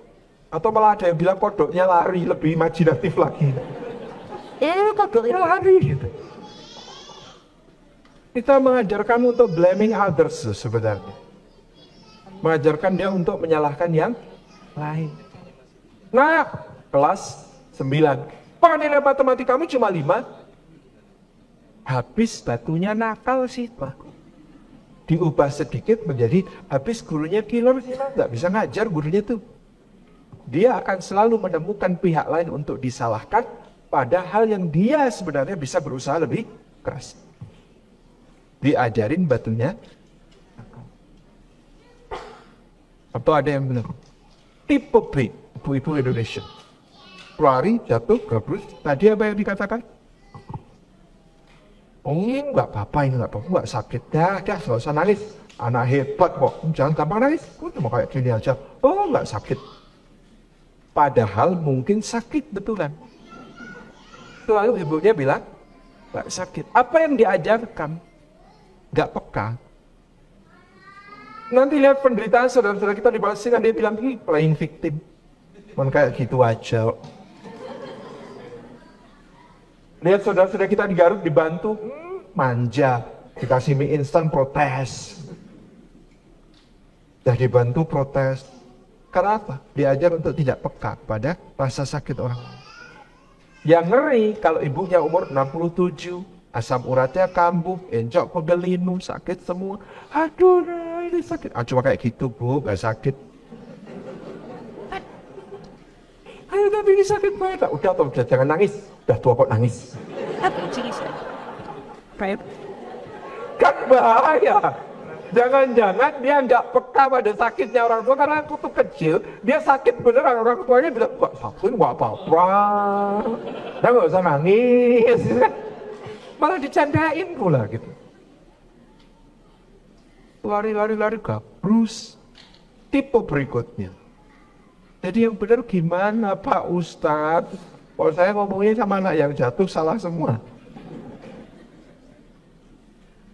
Atau malah ada yang bilang kodoknya lari, lebih imajinatif lagi. Kodoknya lari gitu. Kita mengajarkan untuk blaming others sebenarnya. Mengajarkan dia untuk menyalahkan yang lain. Nah, kelas 9. Pak nilai matematikamu cuma 5. Habis batunya nakal sih Pak. Diubah sedikit menjadi habis gurunya killer, nggak bisa ngajar gurunya tuh. Dia akan selalu menemukan pihak lain untuk disalahkan, padahal yang dia sebenarnya bisa berusaha lebih keras. Diajarin batunya. Atau ada yang bilang, tipe B, ibu-ibu Indonesia. Lari, jatuh, gabus. Tadi apa yang dikatakan? Oh nggak apa-apa, ini nggak apa-apa, nggak sakit. Dah, nggak usah nangis. Anak hebat kok, jangan gampang nangis. Cuma kayak gini aja. Oh nggak sakit. Padahal mungkin sakit betulan. Lalu ibunya bilang, nggak sakit. Apa yang diajarkan? nggak peka. Nanti lihat penderitaan saudara-saudara kita di Palestina, dia bilang, playing victim. Man kayak gitu aja. Lihat saudara-saudara kita di Garut dibantu, manja. Dikasih mie instan, protes. Dah dibantu, protes. Karena apa? Diajar untuk tidak peka pada rasa sakit orang. Yang ngeri kalau ibunya umur 67, asam uratnya kambuh, encok pegelinu, sakit semua. Aduh, ini sakit. Cuma kayak gitu, Bu, gak sakit. Ayo, tapi ini sakit banget. Udah, jangan nangis. Udah tua kok nangis. Kan bahaya. Jangan-jangan dia nggak peka pada sakitnya orang tua, karena waktu kecil dia sakit beneran, orang tuanya bilang, nggak sakit, nggak apa-apa, udah nggak usah nangis, malah dicandain pula gitu. Lari gabrus. Tipe berikutnya. Jadi yang benar gimana Pak Ustadz? Kalau saya ngomongnya sama anak yang jatuh salah semua.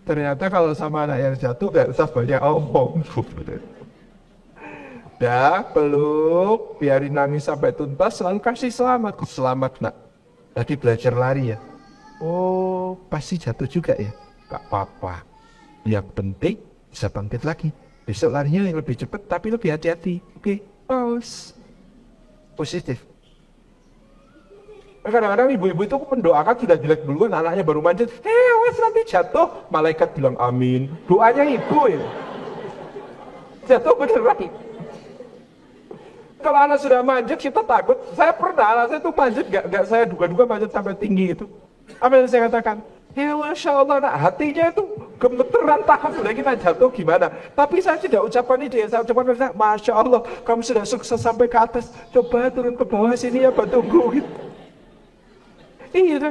Ternyata kalau sama anak yang jatuh gak usah banyak omong. Dah, peluk, biarin nangis sampai tuntas, selalu kasih selamat. Selamat nak, tadi belajar lari ya? Oh, pasti jatuh juga ya? Gak apa-apa. Yang penting bisa bangkit lagi. Besok larinya yang lebih cepat tapi lebih hati-hati. Oke, pause. Positif. Kadang-kadang ibu-ibu itu mendoakan sudah jelek duluan, anaknya baru manjat. Awas nanti jatuh. Malaikat bilang amin. Doanya ibu ya. Jatuh beneran. Kalau anak sudah manjat kita takut. Saya pernah, anak saya tuh manjat, gak saya duga-duga manjat sampai tinggi itu. Apa yang saya katakan? Ya Masya Allah, nah, hatinya itu gemeteran, takut sudah kita jatuh gimana. Tapi saya tidak ucapkan itu ya, saya ucapkan Masya Allah, kamu sudah sukses sampai ke atas. Coba turun ke bawah sini ya, bantuku gitu. Iya,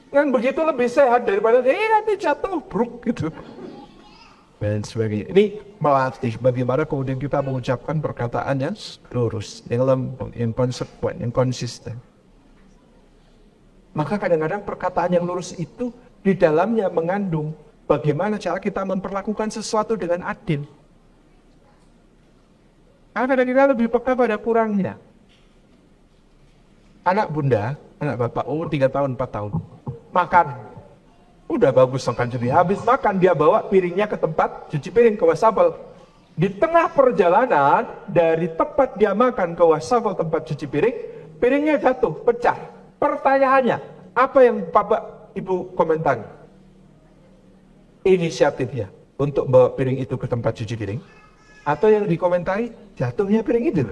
kan begitu lebih sehat daripada nanti jatuh bruk gitu. Dan sebagainya. Ini melatih bagaimana kemudian kita mengucapkan perkataan yang lurus, yang lembut, yang konsekuen, yang konsisten. Maka kadang-kadang perkataan yang lurus itu di dalamnya mengandung bagaimana cara kita memperlakukan sesuatu dengan adil. Karena kadang-kadang lebih peka pada kurangnya. Anak bunda, anak bapak umur 3 tahun, 4 tahun. Makan. Udah bagus makan, jadi habis makan dia bawa piringnya ke tempat cuci piring, ke wastafel. Di tengah perjalanan dari tempat dia makan ke wastafel tempat cuci piring, piringnya jatuh, pecah. Pertanyaannya, apa yang bapak ibu komentari? Inisiatifnya untuk bawa piring itu ke tempat cuci piring, atau yang dikomentari jatuhnya piring itu?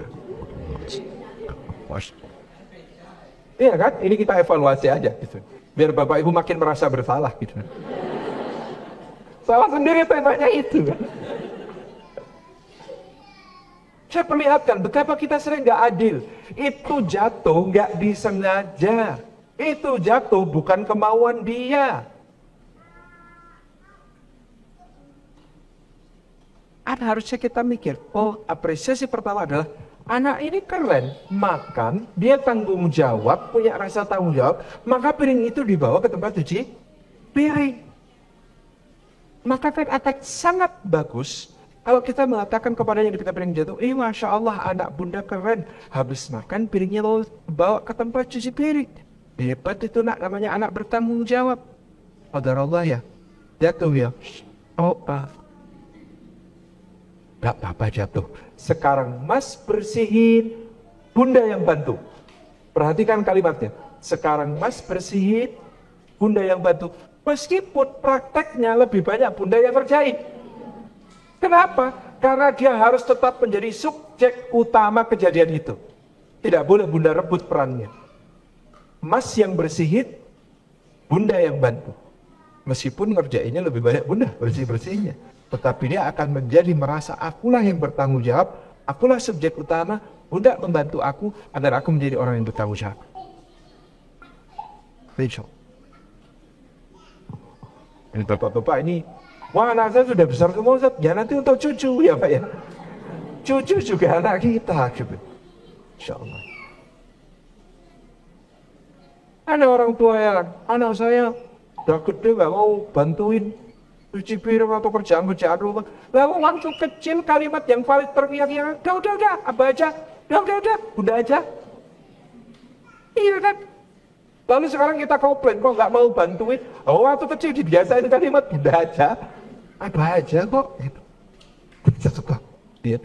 Iya kan? Ini kita evaluasi aja gitu. Biar bapak ibu makin merasa bersalah gitu. Salah sendiri temanya itu. Saya perlihatkan betapa kita sering gak adil. Itu jatuh gak disengaja. Itu jatuh bukan kemauan dia. Harusnya kita mikir, oh apresiasi pertama adalah anak ini keren, makan, dia tanggung jawab, punya rasa tanggung jawab, maka piring itu dibawa ke tempat cuci piring. Maka efek sangat bagus kalau kita mengatakan kepadanya di kita piring jatuh, Masya Allah anak bunda keren, habis makan piringnya lo bawa ke tempat cuci piring. Hebat itu nak, namanya anak bertanggung jawab. Qadarullah ya, jatuh ya. Oh, gak apa-apa jatuh. Sekarang mas bersihin, bunda yang bantu. Perhatikan kalimatnya. Sekarang mas bersihin, bunda yang bantu. Meskipun prakteknya lebih banyak bunda yang kerjain. Kenapa? Karena dia harus tetap menjadi subjek utama kejadian itu. Tidak boleh bunda rebut perannya. Mas yang bersihin, bunda yang bantu. Meskipun ngerjainnya lebih banyak bunda bersih-bersihnya. Tetapi dia akan menjadi merasa akulah yang bertanggung jawab, akulah subjek utama, bunda membantu aku agar aku menjadi orang yang bertanggung jawab. Rachel. Ini bapak-bapak ini, wah anak saya sudah besar semua Ustaz. Ya nanti untuk cucu ya Pak ya. Cucu juga anak kita gitu. Insyaallah. Ada orang tua yang, anak saya udah gede gak mau bantuin. cuci piring atau kerjaan rumah. Lalu langsung kecil kalimat yang valid teriak-teriak, udah, abah aja, udah, bunda aja. Iya kan? Lalu sekarang kita komplain, kok nggak mau bantuin? Oh, waktu kecil dibiasain kalimat bunda aja, abah aja kok. Lihat,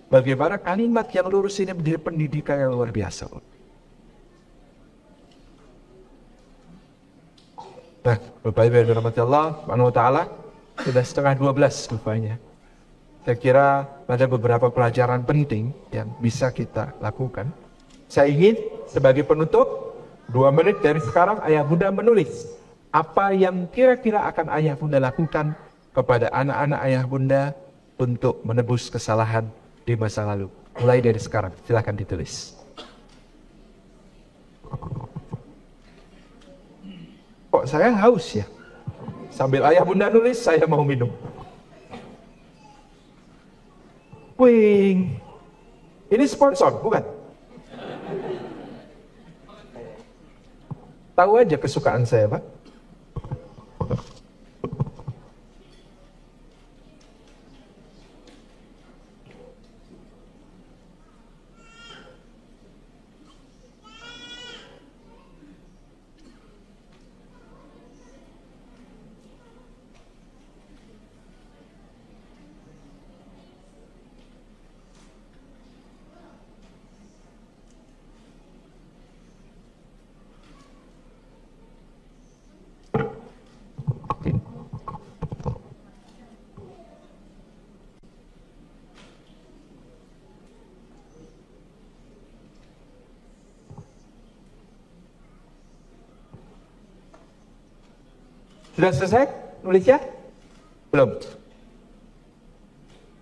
bagaimana kalimat yang lurus ini menjadi pendidikan yang luar biasa. Nah, Bapak Ibu yang dirahmati Allah Subhanahu wa Ta'ala, sudah 11:30 rupanya. Saya kira ada beberapa pelajaran penting yang bisa kita lakukan. Saya ingin sebagai penutup, 2 menit dari sekarang ayah bunda menulis apa yang kira-kira akan ayah bunda lakukan kepada anak-anak ayah bunda untuk menebus kesalahan di masa lalu. Mulai dari sekarang, silakan ditulis. Kok saya haus ya? Sambil ayah bunda nulis, saya mau minum. Wing. Ini sponsor, bukan? Tahu aja kesukaan saya, Pak. Sudah selesai nulisnya? Belum?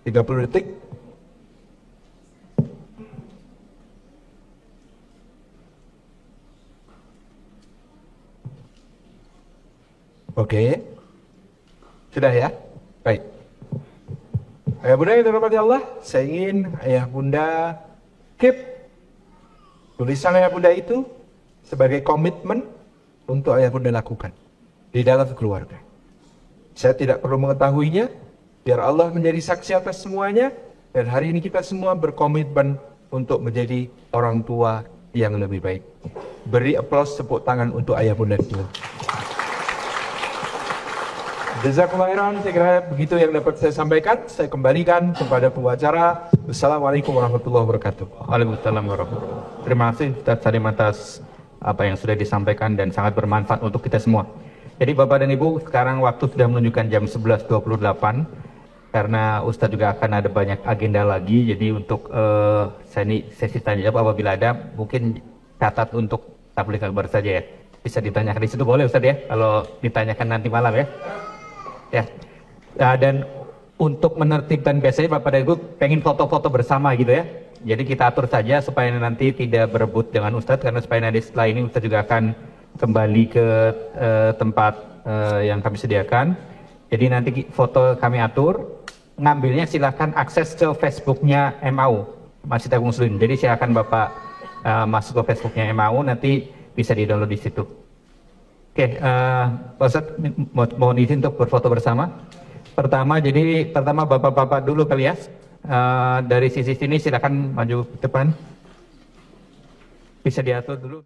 30 detik. Oke. Sudah ya? Baik. Ayah bunda yang dirahmati Allah, saya ingin ayah bunda keep tulisan ayah bunda itu sebagai komitmen untuk ayah bunda lakukan di dalam keluarga. Saya tidak perlu mengetahuinya, biar Allah menjadi saksi atas semuanya, dan hari ini kita semua berkomitmen untuk menjadi orang tua yang lebih baik. Beri aplaus tepuk tangan untuk ayah bunda itu. Jazakumullah khairan, saya kira begitu yang dapat saya sampaikan. Saya kembalikan kepada pengacara. Wassalamualaikum warahmatullahi wabarakatuh. Waalaikumsalam warahmatullahi wabarakatuh. Terima kasih Ustaz Salim atas apa yang sudah disampaikan dan sangat bermanfaat untuk kita semua. Jadi Bapak dan Ibu, sekarang waktu sudah menunjukkan jam 11.28 karena Ustadz juga akan ada banyak agenda lagi. Jadi untuk sesi tanya jawab apabila ada, mungkin catat untuk tabligh akbar saja ya. Bisa ditanyakan di situ boleh Ustadz ya, kalau ditanyakan nanti malam ya. Ya. Dan untuk menertibkan biasanya Bapak dan Ibu pengen foto-foto bersama gitu ya. Jadi kita atur saja supaya nanti tidak berebut dengan Ustadz, karena supaya nanti setelah ini Ustadz juga akan kembali ke tempat yang kami sediakan. Jadi nanti foto kami atur, ngambilnya silahkan akses ke Facebooknya MAU, Masjid Agung Muslimin. Jadi silakan Bapak masuk ke Facebooknya MAU, nanti bisa di-download di situ. Oke, Pak Ustadz mohon izin untuk berfoto bersama. Pertama Bapak-Bapak dulu kali ya. Dari sisi sini silakan maju ke depan. Bisa diatur dulu.